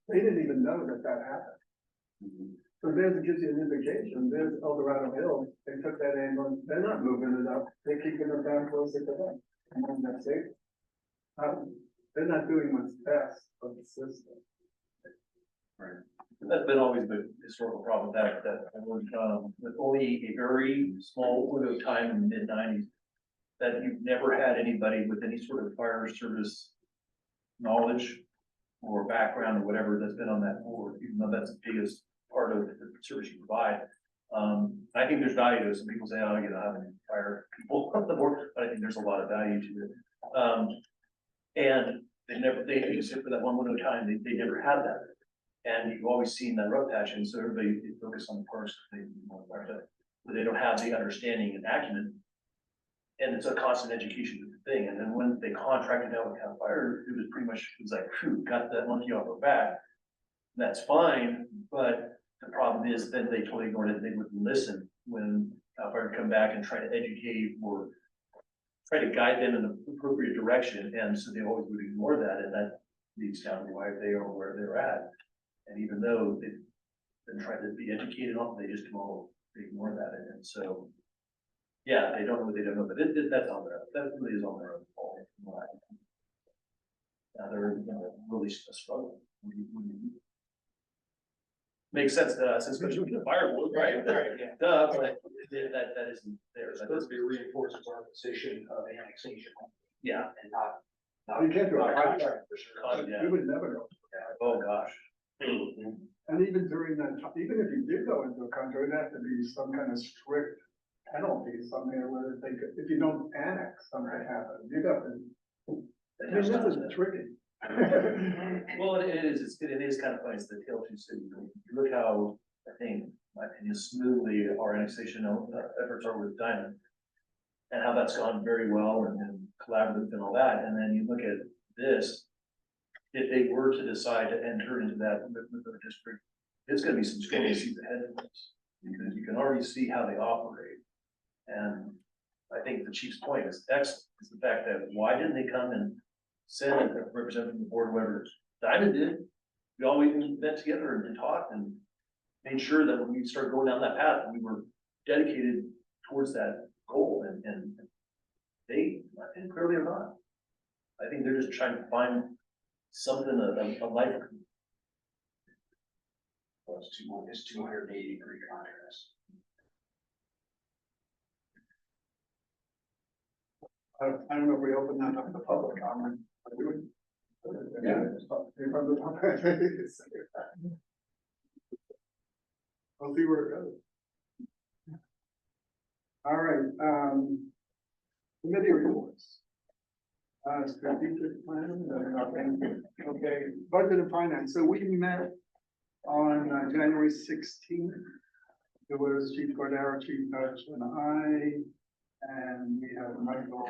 they didn't even know that happened. So there's, it gives you an indication, there's El Dorado Hills, they took that ambulance, they're not moving it up, they're keeping it down closer to them. And then that's it. They're not doing what's best for the system. Right. That's been always the historical problem that with only a very small window of time in the mid-90s, that you've never had anybody with any sort of fire service knowledge or background or whatever that's been on that board, even though that's the biggest part of the service you provide. I think there's value to it. Some people say, oh, you know, I have any fire people on the board, but I think there's a lot of value to it. And they just for that one window of time, they never had that. And you've always seen that rough patch, and so everybody they focus on the parts, but they don't have the understanding and acumen. And it's a constant education thing, and then when they contracted out with Cal Fire, it was pretty much, it was like, phew, got that monkey off our back. That's fine, but the problem is then they totally ignored it, they wouldn't listen when Cal Fire would come back and try to educate or try to guide them in the appropriate direction, and so they always would ignore that, and that leads down to why they are where they're at. And even though they've been trying to be educated on, they just they ignore that, and so. Yeah, they don't know what they don't know, but that's on their, that really is on their own fault. Now they're, really struggling. Makes sense to us, especially with the firewall, right? Yeah. Duh, but that isn't there. It's supposed to be reinforces our position of annexation. Yeah. And not. You can't do a not contract. for sure. Yeah. You would never know. Oh, gosh. And even during that, even if you did go into a contract, it'd have to be some kind of strict penalty, something where they could, if you don't annex, something happens, you'd have to. I mean, this is tricky. Well, it is kind of funny, it's the tale of two cities. Look how, I think, in my opinion, smoothly our annexation efforts are with Diamond. And how that's gone very well and collaborative and all that, and then you look at this. If they were to decide to enter into that with the district, it's gonna be some stormy seas ahead of us. Because you can already see how they operate. And I think the chief's point is excellent, is the fact that why didn't they come and send a representative from the board, whoever Diamond did? We all met together and talked and made sure that when we started going down that path, we were dedicated towards that goal, and they, I think, clearly are not. I think they're just trying to find something, a life. Well, it's 280-degree contrast. I don't know if we open that up to public comment. Are we doing? Yeah. We'll see where it goes. All right, committee reports. Strategic plan, okay, budget and finance. So we met on January 16th. It was Chief Cordero, Chief Dutch, and I. And we had Michael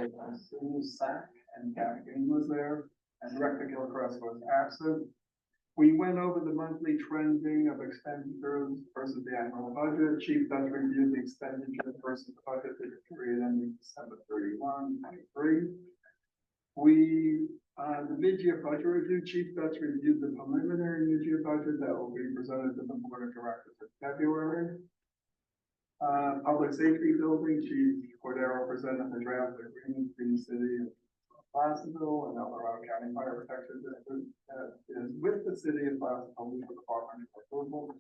Sack and Gavin Green was there, and Director Gilchrist was absent. We went over the monthly trending of expenditures versus the annual budget. Chief Dutch reviewed the expenditure versus the budget for the period ending December 31, 23. The mid-year budget review, Chief Dutch reviewed the preliminary mid-year budget that will be presented to the Board of Directors in February. Public safety building, Chief Cordero presented the draft agreement between the city of Placerville and El Dorado County Fire Protection District is with the city of Placerville legal department for approval.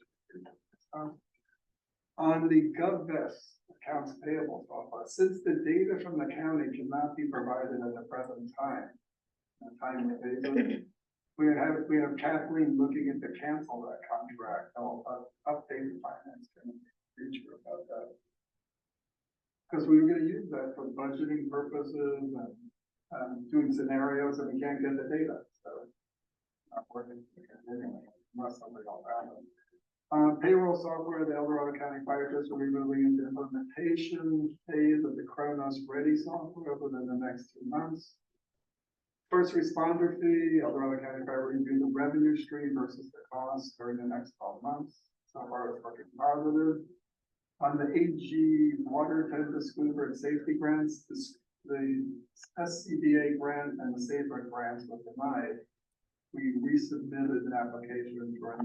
On the GovVest accounts payable software, since the data from the county cannot be provided at the present time, we have Kathleen looking into cancel that contract. I'll update the finance committee future about that. Because we were gonna use that for budgeting purposes and doing scenarios, and we can't get the data, so. Not working anyway, unless somebody else found it. Payroll software, the El Dorado County Fire District will be moving into implementation phase of the Kronos Ready software within the next 2 months. First responder fee, El Dorado County Fire will review the revenue stream versus the cost during the next 12 months. So far, it's looking positive. On the AG water, Tempest, scuba, and safety grants, the SCBA grant and the Safer grants were denied. We resubmitted an application for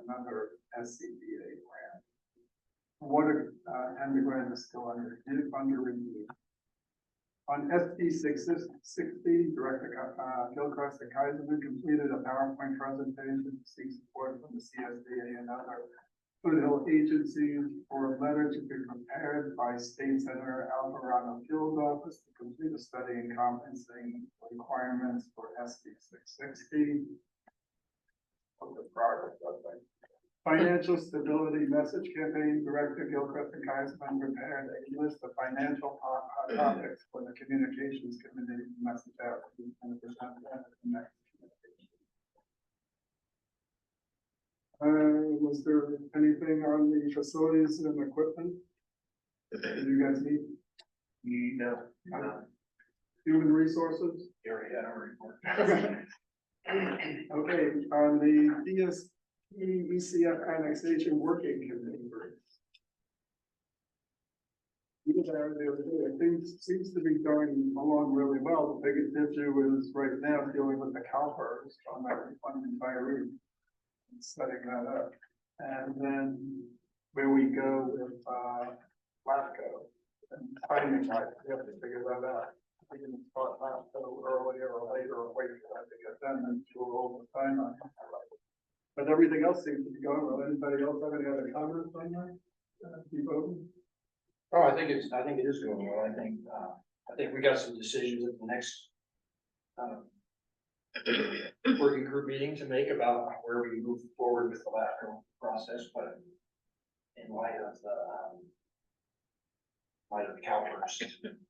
another SCBA grant. Water tender grant is still under review. On SB 660, Director Gilchrist and Kaiserman completed a PowerPoint presentation to seek support from the CSDA and other foothill agencies for a letter to be prepared by State Senator Alvarado Field Office to complete a study encompassing requirements for SB 660. Of the progress of Financial Stability Message Campaign Director Gilchrist and Geisman prepared a list of financial topics for the Communications Committee to message out and present that at the next communication. Was there anything on the facilities and equipment? Do you guys need No, human resources? you already had our report. Okay, on the ECF annexation working committee. Things seems to be going along really well. The biggest issue is right now dealing with the CalPERS on that refunding by route and setting that up. And then where we go with, LAFCO and timing, like, we have to figure that out. We can start LAFCO earlier or later or wait for that to get done and do all the time on that. But everything else seems to be going well. Anybody else have any other comments on that? Keep open. Oh, I think it is going well. I think we got some decisions at the next working group meeting to make about where we move forward with the LAFCO process, but in light of the CalPERS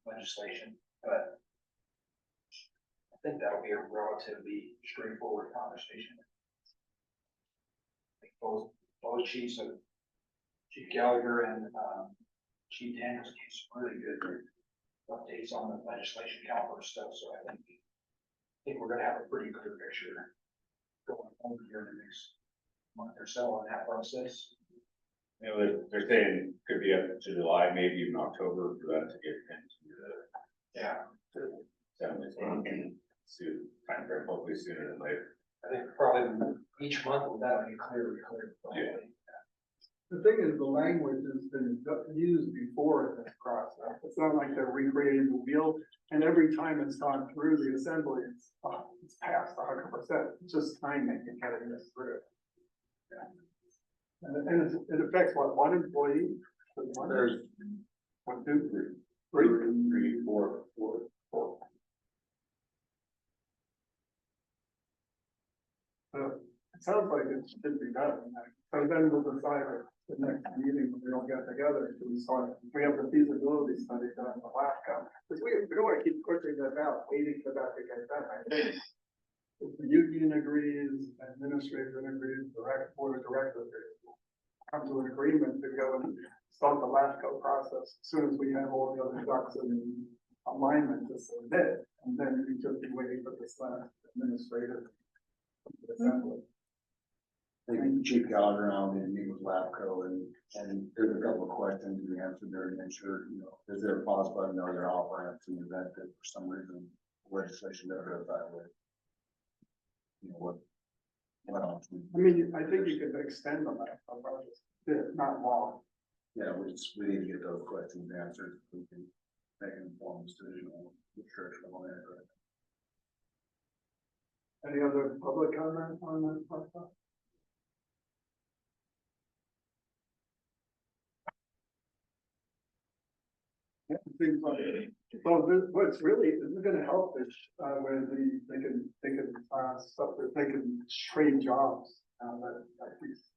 legislation, but I think that'll be a relatively straightforward conversation. I think both chiefs, Chief Gallagher and Chief Daniels gave some really good updates on the legislation CalPERS stuff, so I think we're gonna have a pretty clear picture going over here in the next month or so on that process. You know, they're saying could be up to July, maybe even October for that to get into the. Yeah. Soon, time frame, hopefully sooner than later. I think probably each month that'll be clear. Yeah. The thing is, the language has been used before in this process. It's not like they're recreating the wheel, and every time it's gone through the assembly, it's passed 100%. It's just timing and getting this through. And it affects what, one employee? There's One, two, three. three, four. It sounds like it should be done. So then we'll decide at the next meeting, when we all get together, to start, we have the feasibility study done in Alaska. Because we don't want to keep pushing that out, waiting for that to get done. I think if the union agrees, administrator agrees, board of directors agrees, come to an agreement to go and start the LAFCO process as soon as we have all the other ducks in alignment to submit, and then we just be waiting for this last administrative assembly. I think Chief Gallagher and I will meet with LAFCO and there's a couple of questions we answered there to make sure, you know, is there a pause button or they're off ramps in the event that for some reason legislation never goes that way? You know, what else? I mean, I think you could extend the LAFCO process, not long. Yeah, we need to get those questions answered, so we can make an informed decision on the church on that. Any other public comment on that process? Yeah, it seems like, well, what's really, this is gonna help is, where they can stuff that they can trade jobs, that these.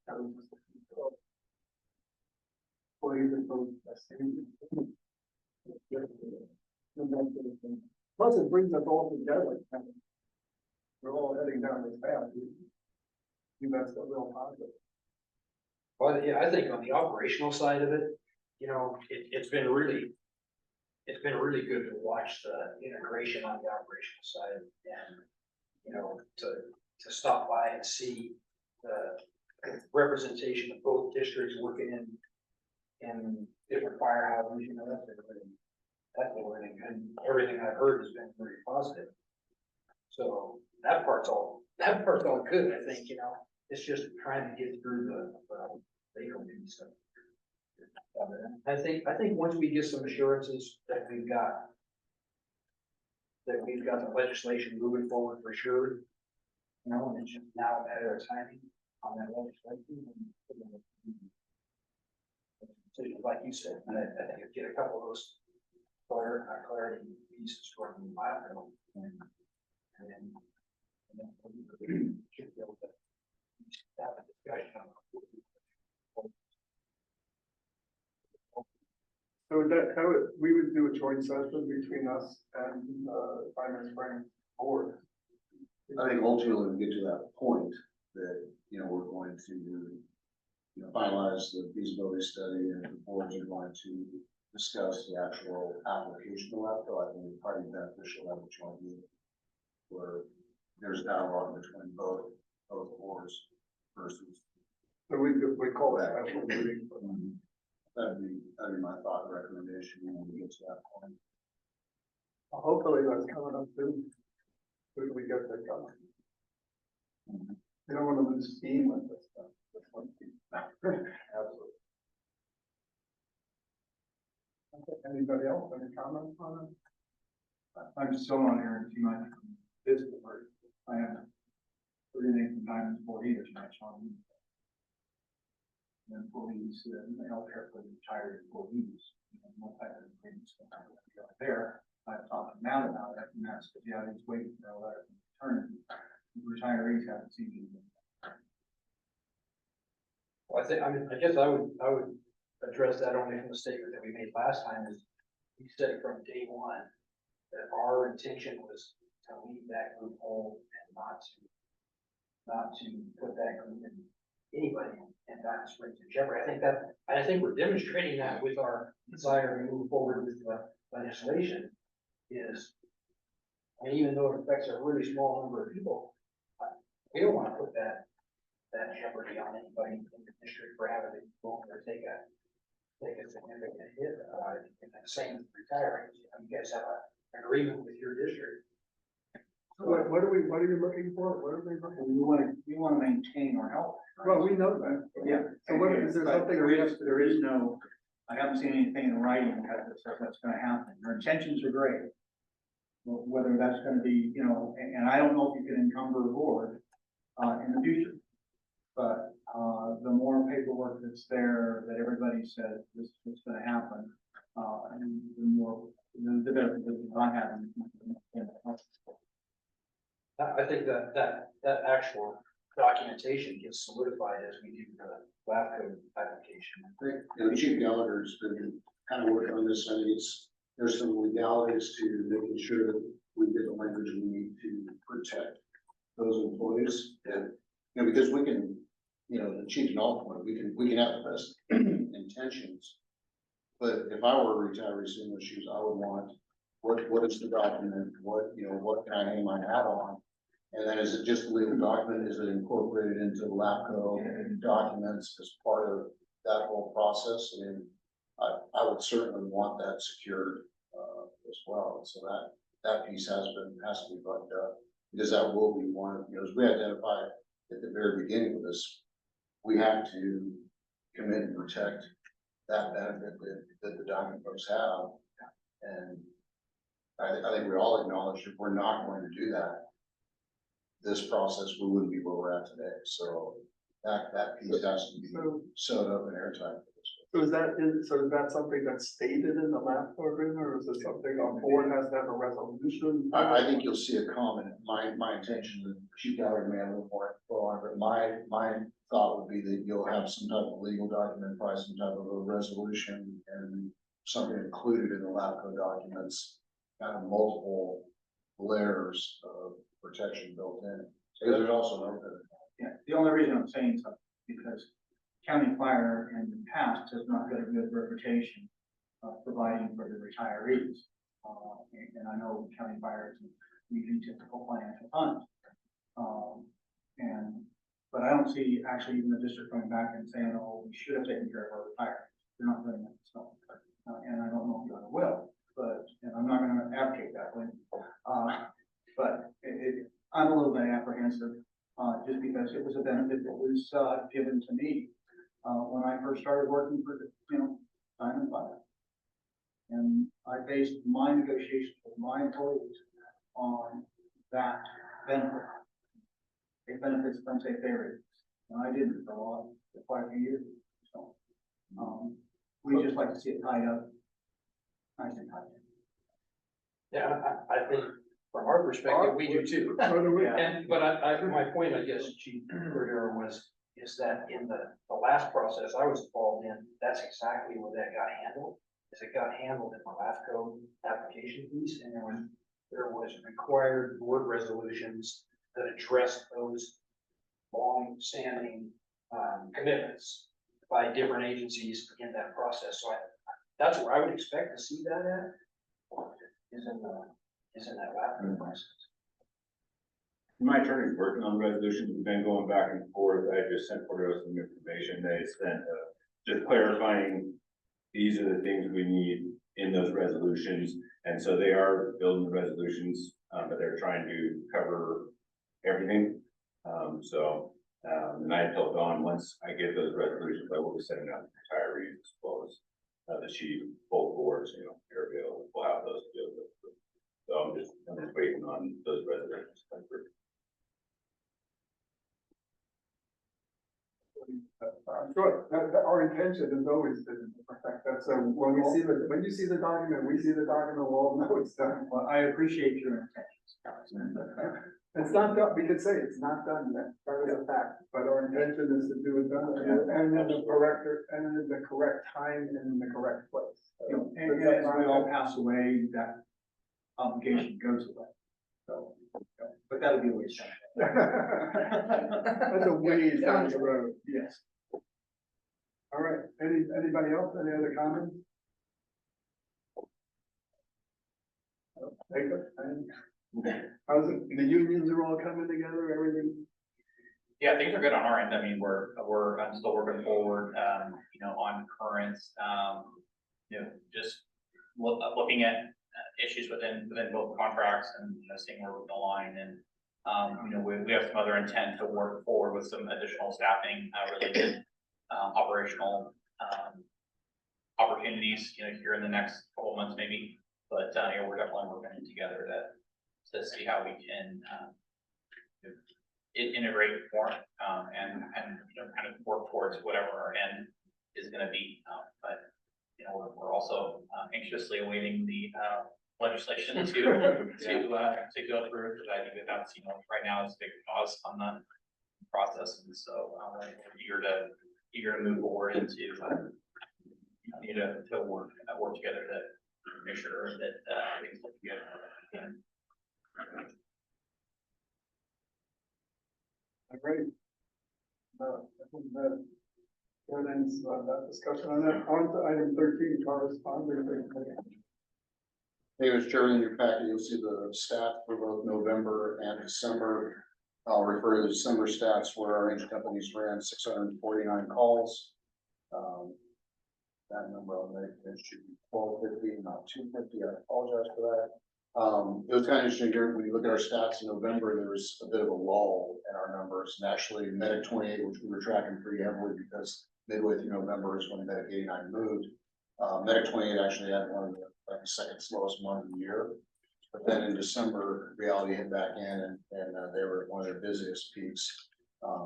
Plus it brings us all together. We're all heading down this path. I think that's the real positive. Well, yeah, I think on the operational side of it, you know, it's been really good to watch the integration on the operational side and, you know, to stop by and see the representation of both districts working in different firehouses, you know, that's been really good. Everything I've heard has been very positive. So that part's all good, I think, you know, it's just trying to get through the legal piece of it. I think once we get some assurances that we've got the legislation moving forward for sure, you know, and it's just now a matter of timing on that legislation. Like you said, I think get a couple of those clarity pieces from the LAFCO and then we should be able to have a discussion on would we would do a joint session between us and, Finance Springs Board. I think ultimately we get to that point that, you know, we're going to, you know, finalize the feasibility study and the boards are going to discuss the actual application of that, so I think it's probably beneficial to have a joint meeting where there's dialogue between both boards versus. So we call that special meeting. That'd be my thought and recommendation when we get to that point. Hopefully that's coming up soon. When we get that coming. You don't want to lose steam with this stuff. Absolutely. Okay, anybody else, any comments on it? I'm still on here in too much physical work. I have everything from Diamond Sport either tonight, Sean. And employees, and healthcare for the retired employees, you know, what type of agreements there. I've talked to Matt about it, and that's, yeah, he's waiting for a letter from the attorney. Retirees haven't seen anything. Well, I guess I would address that only from the statement that we made last time is we said from day one that our intention was to leave that group whole and not to put that group in anybody in Diamond Springs in jeopardy. I think we're demonstrating that with our desire to move forward with the legislation is, I mean, even though it affects a really small number of people, we don't want to put that jeopardy on anybody in the district for having to go or take a significant hit. And the same with retiring. You know, you guys have an agreement with your district. What are you looking for? What are they looking? We want to maintain our health. Well, we know that. Yeah. So what, is there But something? there is no, I haven't seen anything in writing that says that's gonna happen. Your intentions are great. But whether that's gonna be, you know, and I don't know if you can encumber a board, in the future. But, the more paperwork that's there, that everybody says this is gonna happen, and the more, the better it is not having. I think that actual documentation gets solidified as we do the LAFCO application. I think, you know, Chief Gallagher's been kind of working on this, I mean, there's some legalities to making sure that we get the language we need to protect those employees. And, you know, because we can, you know, the chief and all, we can have the best intentions. But if I were a retiree in those shoes, I would want, what is the document, what can I hang my hat on? And then is it just a legal document, is it incorporated into the LAFCO documents as part of that whole process? I mean, I would certainly want that secured, as well, so that piece has to be buttoned up. Because that will be one of, you know, as we identified at the very beginning of this, we have to commit and protect that benefit that the Diamond folks have. And I think we all acknowledge if we're not going to do that, this process, we wouldn't be where we're at today. So that piece has to be sewed up and airtight. So is that something that's stated in the LAFCO agreement, or is it something our board has to have a resolution? I think you'll see a comment. My intention, the Chief Gallagher may have a little more info on, but my thought would be that you'll have some type of legal document, probably some type of a resolution and something included in the LAFCO documents, kind of multiple layers of protection built in. Because there's also no. Yeah, the only reason I'm saying something, because county fire in the past has not got a good reputation of providing for the retirees. And I know county fires using typical financial funds. But I don't see actually even the district coming back and saying, oh, we should have taken care of our retirees. They're not doing that stuff. And I don't know if you ever will, and I'm not gonna advocate that way. But I'm a little bit apprehensive, just because it was a benefit that was, given to me, when I first started working for, Diamond Fire. And I based my negotiations with my employees on that benefit. It benefits them, say, favorites, and I didn't for quite a few years. So, we just like to see it tied up. Nice and tight. Yeah, I think from our perspective, we do too. But my point, I guess, Chief Cordero is that in the last process I was involved in, that's exactly where that got handled. is it got handled in the LAFCO application piece, and then there was required board resolutions that addressed those long-standing, commitments by different agencies in that process, so that's where I would expect to see that at, is in that LAFCO process. My attorney's working on resolutions, we've been going back and forth, I just sent Cordero some information, they sent, just clarifying. These are the things we need in those resolutions, and so they are building the resolutions, but they're trying to cover everything. And I told Dawn, once I get those resolutions, I will be sending out the retirees as well as, the chief, both boards, you know, Airville, will have those to deal with. So I'm just waiting on those resolutions to come through. Sure, our intention is always to perfect that, so when you see the document, we see the document, we'll all know it's done. Well, I appreciate your intentions. It's not done, we could say it's not done yet, that is a fact, but our intention is to do it done, and in the correct time and in the correct place. And as we all pass away, that obligation goes away. So, but that'll be a ways down. That's a ways down the road. Yes. All right, anybody else, any other comments? How's it, the unions are all coming together, everything? Yeah, things are good on our end. I mean, I'm still working forward, on currents, just looking at issues within both contracts and, seeing where we can align and, we have some other intent to work forward with some additional staffing, related, operational, opportunities, here in the next couple of months maybe. But, we're definitely working together to see how we can, integrate more, and kind of work towards whatever our end is gonna be. But, we're also anxiously awaiting the legislation to go through, because I think that's, right now it's a big pause on the process, and so we're eager to move forward into need to work together to make sure that things look good. Great. I think that ends that discussion on that. On to item 13, correspondence. Hey, Mr. Chairman, in your packet, you'll see the stats for both November and December. I'll refer to the December stats where our engine companies ran 649 calls. That number on that it should be 1250, not 250. I apologize for that. It was kind of interesting here, when you look at our stats in November, there was a bit of a lull in our numbers, and actually Medic 28, which we were tracking pretty heavily because midway through November is when Medic 89 moved. Medic 28 actually had one of the second slowest month of the year, but then in December, reality hit back in, and they were at one of their busiest peaks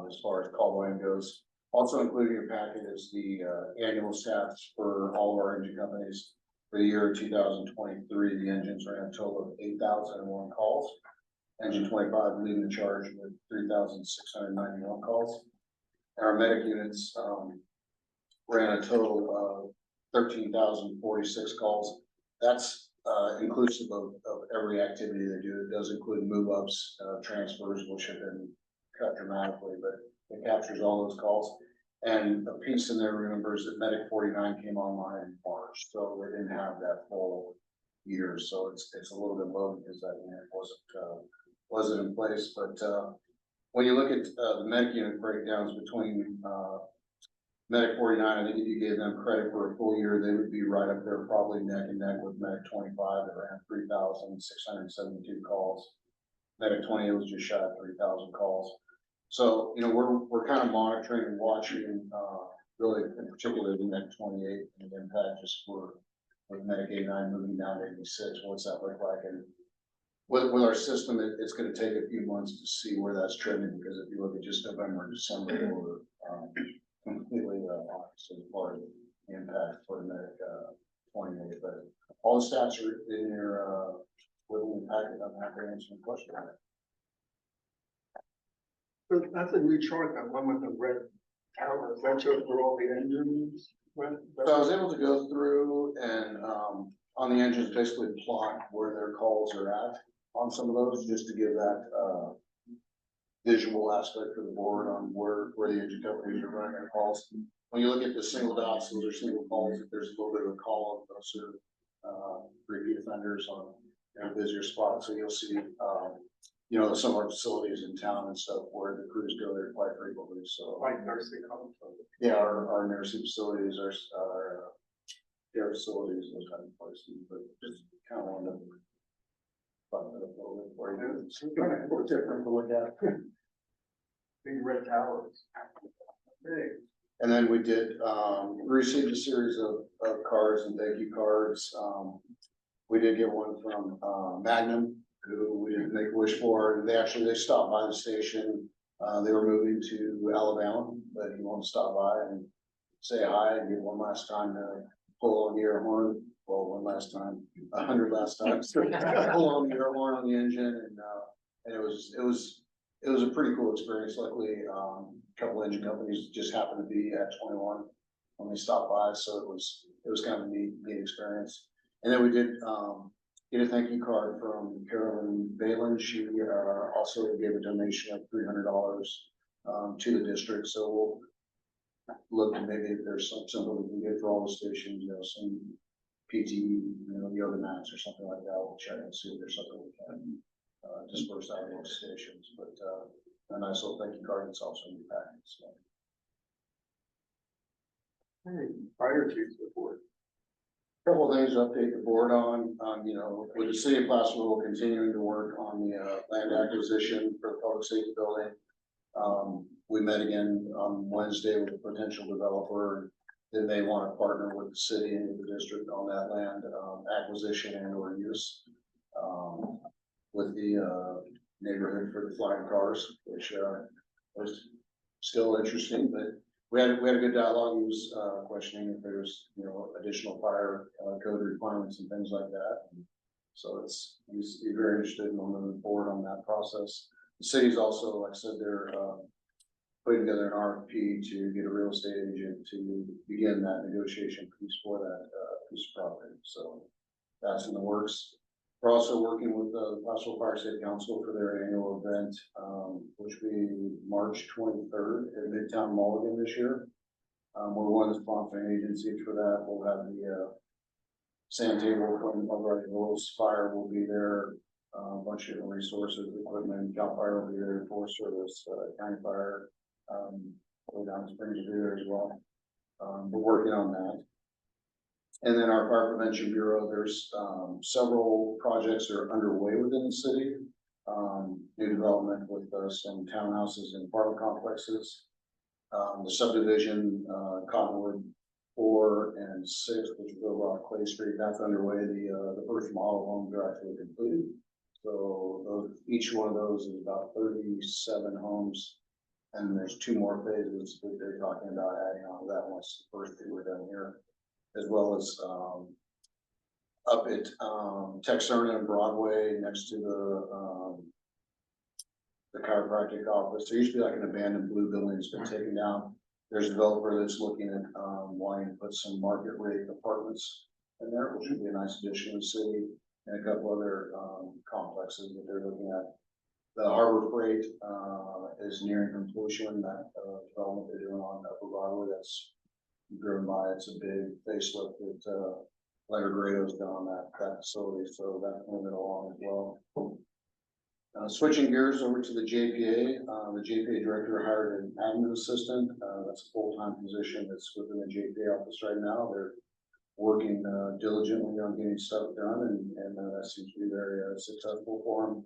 as far as call volume goes. Also included in your packet is the annual stats for all of our engine companies. For the year 2023, the engines ran a total of 8,001 calls. Engine 25 leading the charge with 3,691 calls. And our medic units ran a total of 13,046 calls. That's inclusive of every activity they do. It does include move-ups, transfers, which have been cut dramatically, but it captures all those calls. And a piece in there remembers that Medic 49 came online in March, so they didn't have that full year. So it's a little bit low because that unit wasn't in place. But when you look at the medic unit breakdowns between Medic 49, I think if you gave them credit for a full year, they would be right up there, probably neck and neck with Medic 25 that ran 3,672 calls. Medic 20 was just shy of 3,000 calls. So, we're kind of monitoring and watching, really in particular the Medic 28 and the impact just with Medic 89 moving down to 86. What's that look like? And with our system, it's going to take a few months to see where that's trending, because if you look at just November and December, we're completely opposite as far as the impact for the Medic 28. But all the stats are in your within the packet. I'm happy to answer any question on it. So that's a new chart, that one with the red towers, that shows where all the engines So I was able to go through and, on the engines, basically plot where their calls are at on some of those, just to give that, visual aspect for the board on where the engine companies are running their calls. When you look at the single dots, those are single calls, if there's a little bit of a call, those are, repeat offenders on, busier spots, so you'll see, some of our facilities in town and stuff where the crews go there quite frequently, so. Like nursing homes. Yeah, our nursing facilities, our care facilities, those kind of places, but just kind of wanted to. Button it up a little bit for you. It's kind of a little different to look at. Big red towers. Big. And then we did, received a series of cards and thank you cards. We did get one from, Magnum, who we didn't make a wish for. They stopped by the station. They were moving to Alabama, but he wanted to stop by and say hi and give one last time to pull on the air horn. Well, one last time, 100 last times. Pull on the air horn on the engine and it was a pretty cool experience. Luckily, a couple engine companies just happened to be at 21 when they stopped by, so it was kind of a neat experience. And then we did get a thank you card from Carolyn Balin. She also gave a donation of $300 to the district. So we'll look at maybe if there's something we can get for all the stations, some PT, yoga mats or something like that. We'll check and see if there's something we can disperse out of those stations. But a nice little thank you card that's also in the package. So. Fire chief's report. Couple of things to update the board on, with the city of Placerville continuing to work on the land acquisition for the public safety building. We met again on Wednesday with a potential developer. Then they want to partner with the city and the district on that land acquisition and or use. With the neighborhood for the flying cars, which was still interesting, but we had a good dialogue. He was questioning if there's additional fire code requirements and things like that. So he's very interested in moving forward on that process. The city's also, like I said, they're putting together an RFP to get a real estate agent to begin that negotiation piece for that piece of property. So that's in the works. We're also working with the Placerville Fire Safety Council for their annual event, which will be March 23rd at Midtown Mulligan this year. We're one of the sponsoring agencies for that. We'll have the sand table from Albright Hills Fire will be there. A bunch of different resources, equipment. Cal Fire will be there, Forest Service, County Fire, down Springs will be there as well. We're working on that. And then our Fire Prevention Bureau, there's several projects that are underway within the city. New development with some townhouses and apartment complexes. The subdivision, Cottonwood 4 and 6, which is over on Clay Street, that's underway. The first model homes are actually completed. So each one of those is about 37 homes. And there's 2 more phases that they're talking about adding on to that once the first 2 are done here. As well as up at Texarkana and Broadway next to the chiropractic office. There used to be like an abandoned blue building that's been taken down. There's a developer that's looking at wanting to put some market rate apartments in there, which would be a nice addition to the city, and a couple other complexes that they're looking at. The Harbor Freight is nearing completion. That development they're doing on Upper Broadway, that's driven by. It's a big facelift that Leonard Grado's done on that facility, so that's moving along as well. Switching gears over to the JPA, the JPA director hired an admin assistant. That's a full-time position that's within the JPA office right now. They're working diligently on getting stuff done, and that seems to be very successful for them.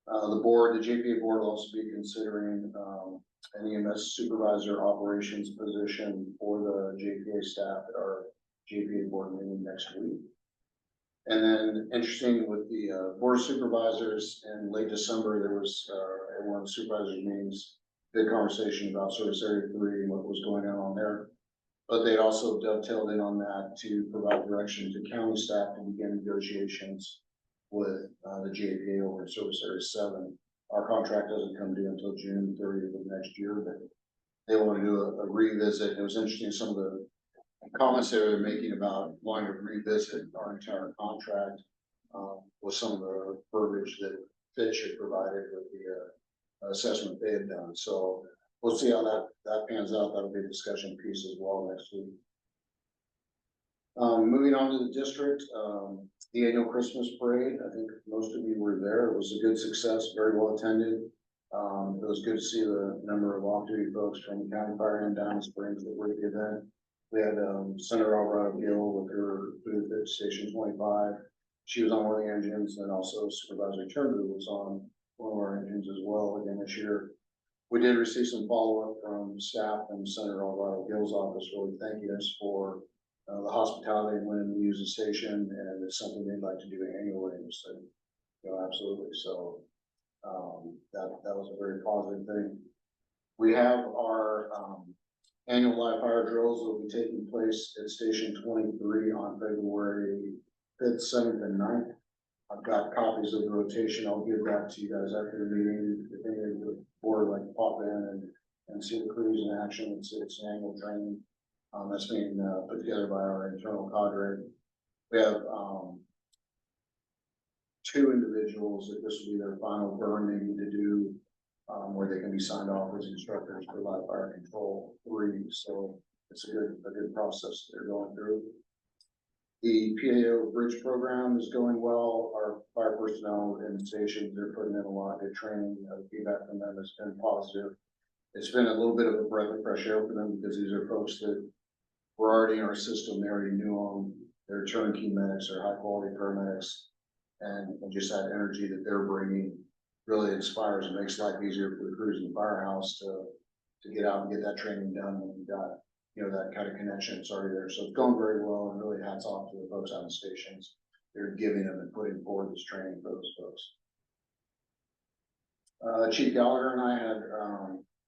The JPA board will also be considering an EMS supervisor operations position for the JPA staff at our JPA board meeting next week. And then interesting with the board of supervisors in late December, there was at one of the supervisors meetings, big conversation about Service Area 3 and what was going on there. But they also dovetailed in on that to provide direction to county staff to begin negotiations with the JPA over in Service Area 7. Our contract doesn't come due until June 30th of next year, but they want to do a revisit. It was interesting, some of the comments they were making about wanting to revisit our entire contract, with some of the verbiage that Fitch had provided with the assessment they had done. So we'll see how that pans out. That'll be a discussion piece as well next week. Moving on to the district, the annual Christmas parade, I think most of you were there. It was a good success, very well attended. It was good to see the number of off-duty folks from the county fire and Diamond Springs that were at the event. We had, Senator Alvarado Gill with her booth at Station 25. She was on one of the engines, and also Supervisor Turner was on one of our engines as well again this year. We did receive some follow-up from staff and Senator Alvarado Gill's office, really thanking us for the hospitality when we use the station, and it's something they'd like to do annually in the city. You know, absolutely. So that was a very positive thing. We have our annual live fire drills that will be taking place at Station 23 on February 5th, 7th, and 9th. I've got copies of the rotation. I'll give that to you guys after the meeting. If any of the board like to pop in and see the crews in action, it's an annual training. That's being put together by our internal cadre. We have 2 individuals that this will be their final burn they need to do, where they can be signed off as instructors for live fire control 3. So it's a good process they're going through. The PAO bridge program is going well. Our fire personnel in the stations, they're putting in a lot of good training. The feedback from them has been positive. It's been a little bit of a breath of fresh air for them because these are folks that were already in our system. They already knew them. They're turnkey medics, they're high quality paramedics, and just that energy that they're bringing really inspires and makes life easier for the crews in the firehouse to get out and get that training done when you got, you know, that kind of connection. It's already there. So it's going very well, and really hats off to the folks on the stations. They're giving them and putting forward this training for those folks. Chief Gallagher and I had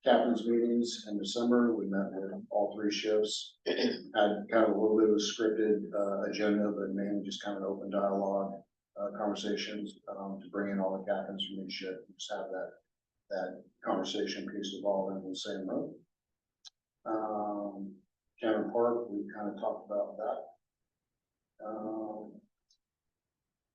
captain's meetings in December. We met with all 3 shifts, had kind of a little bit of a scripted agenda, but mainly just kind of open dialogue, conversations to bring in all the captains from each shift and just have that conversation piece of all in the same room. Cameron Park, we kind of talked about that.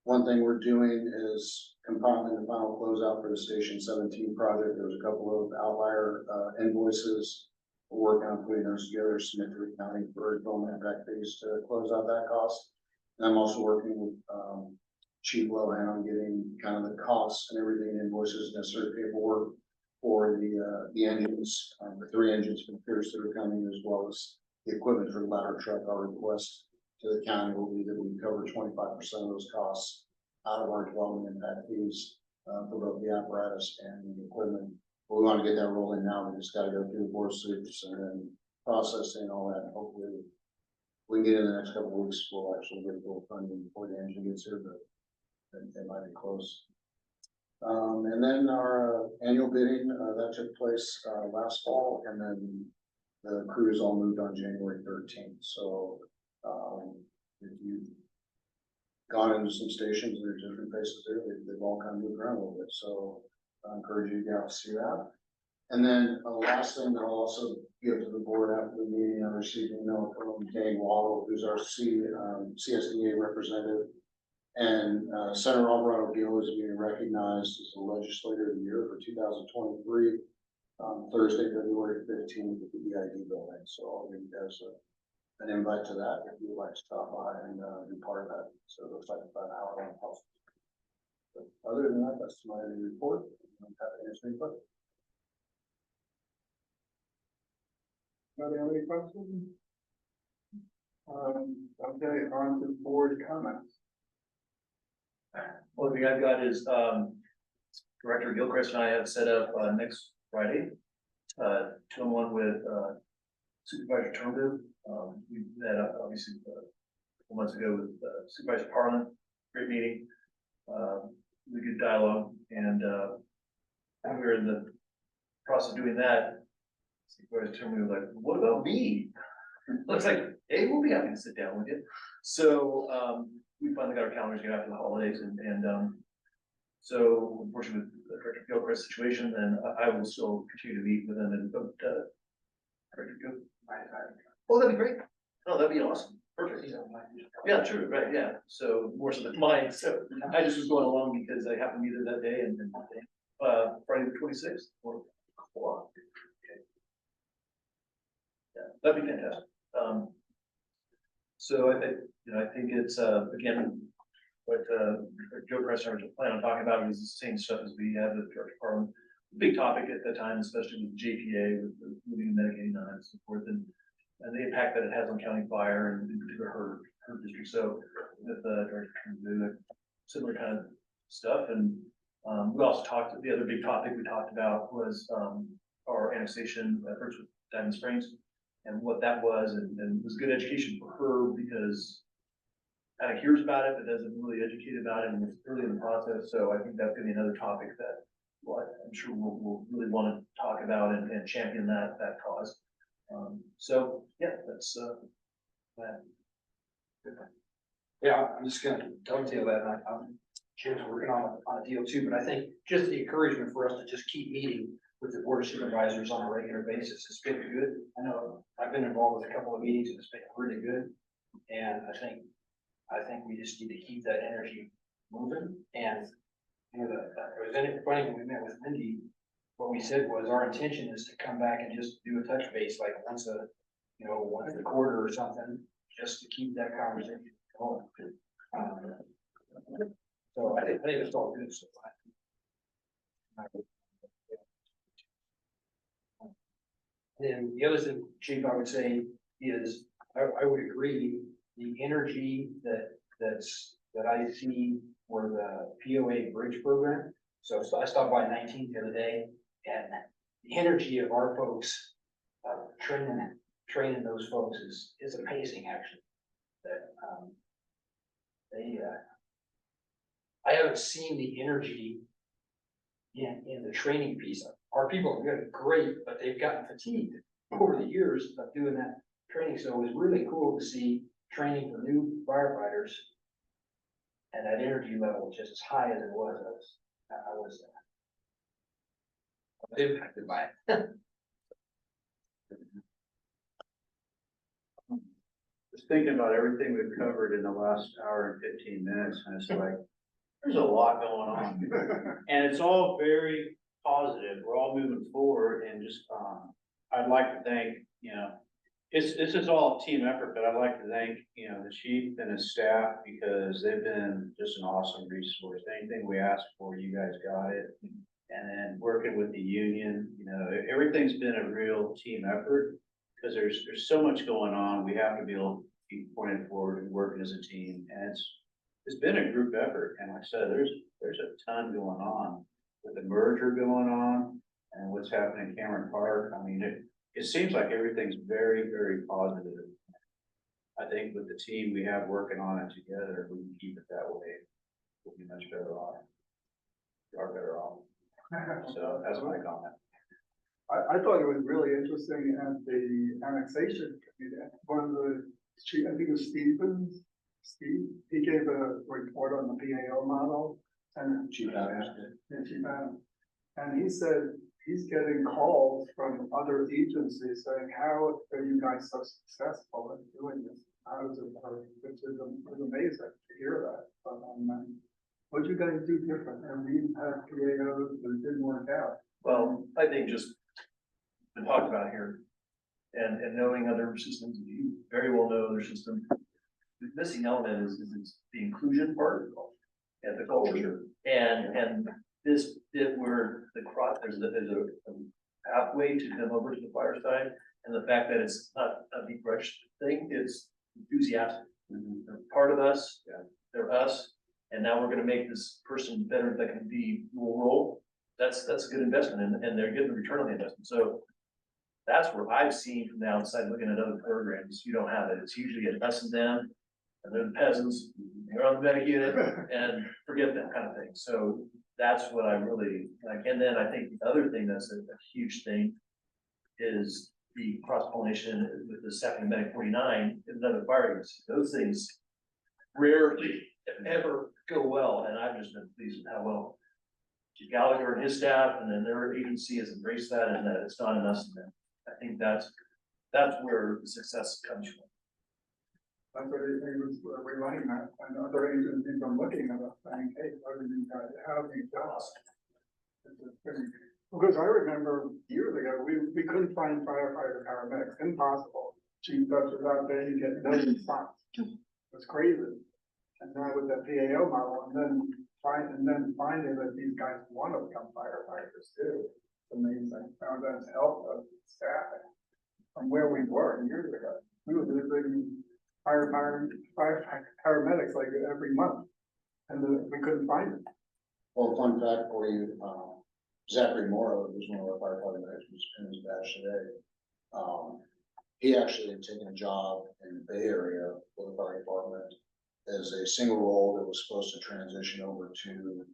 One thing we're doing is compiling the final closeout for the Station 17 project. There's a couple of outlier invoices. We're working on putting those together, submit to the county for development impact fees to close out that cost. And I'm also working with Chief Lohan on getting kind of the costs and everything, invoices, necessary paperwork for the engines, the 3 engines from Pierce that are coming, as well as the equipment for the ladder truck. Our request to the county will be that we cover 25% of those costs out of our development impact fees for both the apparatus and the equipment. But we want to get that rolling now. We just got to go through the board suits and then processing all that. Hopefully we can get in the next couple of weeks. We'll actually get a little funding before the engine gets here, but they might be close. And then our annual bidding that took place last fall, and then the crews all moved on January 13th. So if you've gone into some stations, there's different places there, they've all kind of moved around a little bit. So I encourage you to get out to see that. And then the last thing that I'll also give to the board after the meeting, I received an email from Danny Waddle, who's our CSDA representative. And Senator Alvarado Gill is being recognized as the Legislator of the Year for 2023, Thursday, February 15th at the EID building. So I'll give you guys an invite to that if you'd like to stop by and be part of that. So it looks like about an hour long process. But other than that, that's my report. I'm happy to answer any questions. Anybody have any questions? Okay, on to board comments. One thing I've got is, Director Gilchrist and I have set up, next Friday, 2-on-1 with, Supervisor Turnbull. We met up obviously a couple months ago with Supervisor Parlin, great meeting, really good dialogue, and when we were in the process of doing that, Supervisor Turnbull was like, "What about me?" Looks like, hey, we'll be happy to sit down with you. So we finally got our calendars together after the holidays, and so unfortunately with the Director Gilchrist situation, then I will still continue to meet with them and vote Director Gilchrist. Oh, that'd be great. Oh, that'd be awesome, perfect. Yeah, true, right, yeah, so more so than mine, so I just was going along because I happened to be there that day and, Friday the 26th. Wow. Okay. Yeah, that'd be fantastic. So I think, I think it's, again, what, Joe Presser was planning on talking about is the same stuff as we had with Georgia Parliament. Big topic at the time, especially with JPA, with the moving Medicaid and so forth, and the impact that it has on county fire and in particular her district. So with Georgia Parliament, similar kind of stuff. And we also talked, the other big topic we talked about was our annexation efforts with Diamond Springs and what that was, and it was good education for her because kind of hears about it, but doesn't really educate about it, and it's early in the process. So I think that's gonna be another topic that, well, I'm sure we'll really want to talk about and champion that cause. So yeah, that's that. Yeah, I'm just gonna dovetail that, and Jim's working on a deal too, but I think just the encouragement for us to just keep meeting with the board of supervisors on a regular basis has been good. I know I've been involved with a couple of meetings and it's been really good. And I think we just need to keep that energy moving. And it was funny when we met with Mindy, what we said was our intention is to come back and just do a touch base like once a quarter or something, just to keep that conversation going. So I think it's all good. So then the other thing, Chief, I would say is I would agree, the energy that I see for the POA bridge program. So I stopped by 19 the other day, and the energy of our folks training those folks is amazing, actually. That I haven't seen the energy in the training piece. Our people are good, great, but they've gotten fatigued over the years of doing that training. So it was really cool to see training for new firefighters and that energy level just as high as it was. I was impacted by it. Just thinking about everything we've covered in the last hour and 15 minutes, and it's like, there's a lot going on. And it's all very positive. We're all moving forward, and just, I'd like to thank, this is all a team effort, but I'd like to thank, the chief and his staff, because they've been just an awesome resource. Anything we asked for, you guys got it. And then working with the union, everything's been a real team effort, because there's so much going on. We have to be able to keep pointing forward and working as a team. And it's been a group effort. And like I said, there's a ton going on with the merger going on and what's happening in Cameron Park. I mean, it seems like everything's very, very positive. I think with the team we have working on it together, we can keep it that way. We'll be much better off. We are better off. So that's my comment. I thought it was really interesting at the annexation committee. One of the chief, I think it was Steve, he gave a report on the PAO model and Chief Adams did. And he said he's getting calls from other agencies saying, how are you guys so successful in doing this? How is it, which is amazing to hear that. What you guys do different? And we had PAOs that didn't work out. Well, I think just been talked about here and knowing other systems, you very well know other systems. The missing element is the inclusion part and the culture. And this bit where there's a pathway to come over to the fire side, and the fact that it's not a deep rush thing, it's enthusiastic. They're part of us, they're us, and now we're gonna make this person better that can be dual role. That's a good investment, and they're getting the return on the investment. So that's where I've seen from the outside looking at other programs, you don't have it. It's usually us and them, and they're the peasants, they're on the medic unit, and forget that kind of thing. So that's what I really like. And then I think the other thing that's a huge thing is the cross pollination with the second medic 49 and another fire agency. Those things rarely, if ever, go well, and I've just been pleased with how well Chief Gallagher and his staff, and then their agency has embraced that, and that it's not an us and them. I think that's where the success comes from. That's what he was relying on, and other agencies are looking at us saying, hey, what do you guys, how do you jobs? Because I remember years ago, we couldn't find firefighter paramedics, impossible. Chief Dutch was out there, you get no response. It's crazy. And now with the PAO model, and then finding that these guys want to become firefighters too. It's amazing how that's helped us staffing from where we were years ago. We were losing paramedics like every month, and we couldn't find them. Well, fun fact for you, Zachary Morrow, who's one of our firefighting guys, who's in his badge today. He actually had taken a job in the Bay Area for the fire department as a single role that was supposed to transition over to,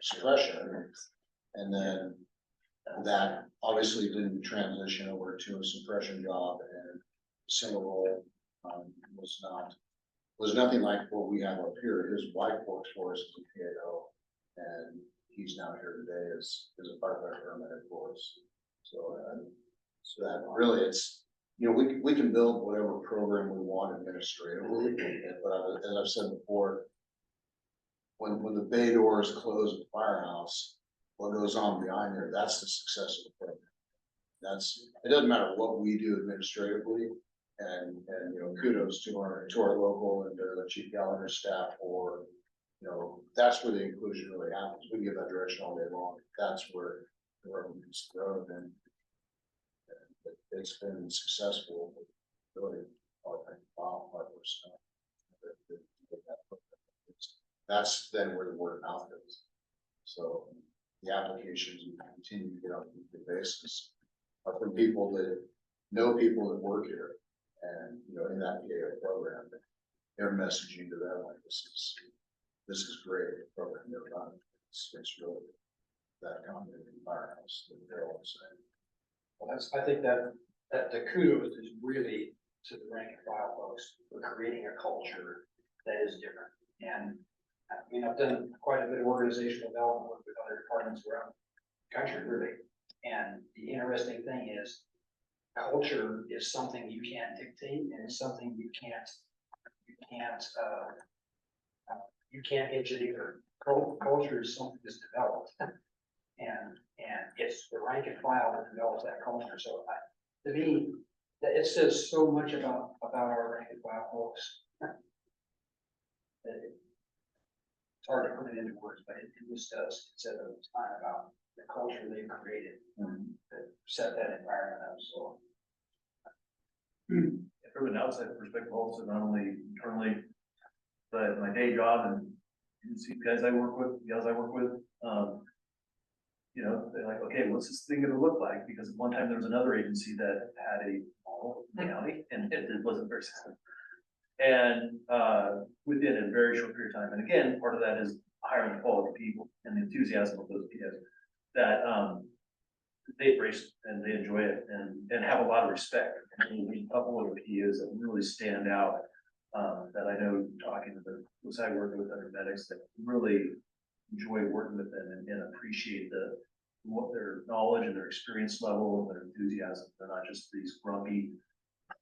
suppression. And then that obviously didn't transition over to a suppression job, and single role, was nothing like what we have up here. His wife works for us as a PAO, and he's now here today as a firefighter paramedic for us. So, so that really it's, you know, we can build whatever program we want administratively, but as I've said before, when the bay doors close at the firehouse, what goes on behind there, that's the success of the program. It doesn't matter what we do administratively, and you know, kudos to our local and the Chief Gallagher staff, or you know, that's where the inclusion really happens. We can give that direction all day long. That's where the road meets the road, and it's been successful. Really, wow, that's then where the word of mouth is. So the applications we continue to get on a weekly basis are from people that know people that work here, and you know, in that PAO program, they're messaging to them like this is great program they're running. It's really that community firehouse that they're all saying. Well, I think that the kudos is really to the rank and file folks for creating a culture that is different. And I mean, I've done quite a bit of organizational development work with other departments around the country, really. And the interesting thing is, culture is something you can't dictate, and it's something you can't engineer. Culture is something that's developed. And it's the rank and file that develops that culture. So to me, it says so much about our rank and file folks. It's hard to put it into words, but it just does. It says a ton about the culture they've created that set that environment up. So From an outside perspective, also not only internally, but my day job and see guys I work with, gals I work with, you know, they're like, okay, what's this thing gonna look like? Because one time there was another agency that had a model in the county, and it wasn't very successful. And within a very short period of time, and again, part of that is hiring quality people and the enthusiasm of those PAs that they embrace and they enjoy it and have a lot of respect. And a couple of PAs that really stand out that I know talking to the folks I work with other medics that really enjoy working with them and appreciate what their knowledge and their experience level and their enthusiasm. They're not just these grumpy,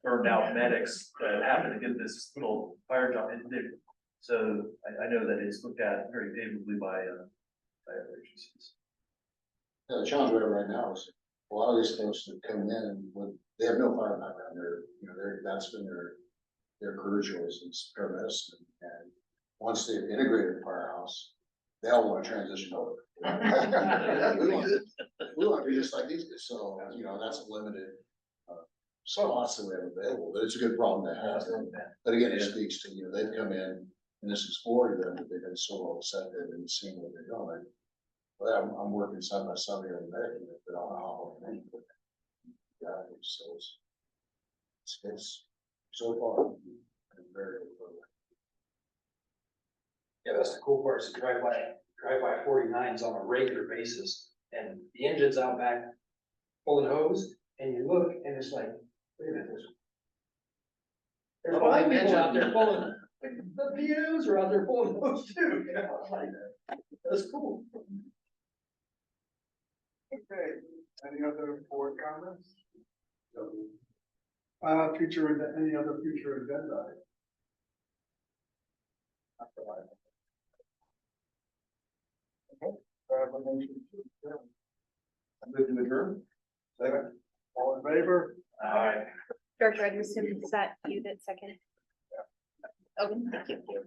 burned out medics that happen to get this little fire job. So I know that it's looked at very favorably by other agencies. Yeah, the challenge we have right now is a lot of these folks that come in they have no fire background. That's been their career choice is paramedicine, and once they've integrated the firehouse, they all want to transition over. we want to be just like these guys. So you know, that's a limited spots that we have available, but it's a good problem to have. But again, it speaks to, you know, they've come in and this is for them, but they've been so well accepted and seeing what they're doing. Well, I'm working side by side here in American, but I don't know how many. Yeah, so it's so far very good program. yeah, that's the cool part is to drive by 49s on a regular basis, and the engine's out back pulling hose, and you look and it's like, wait a minute, there's 5 people out there pulling. The POs are out there pulling hose too. You know, it's like, that's cool. Okay, any other board comments? Any other future agenda? I move to adjourn. Second. All in favor? Aye. Director Edmiston, is that you that second? Okay, thank you.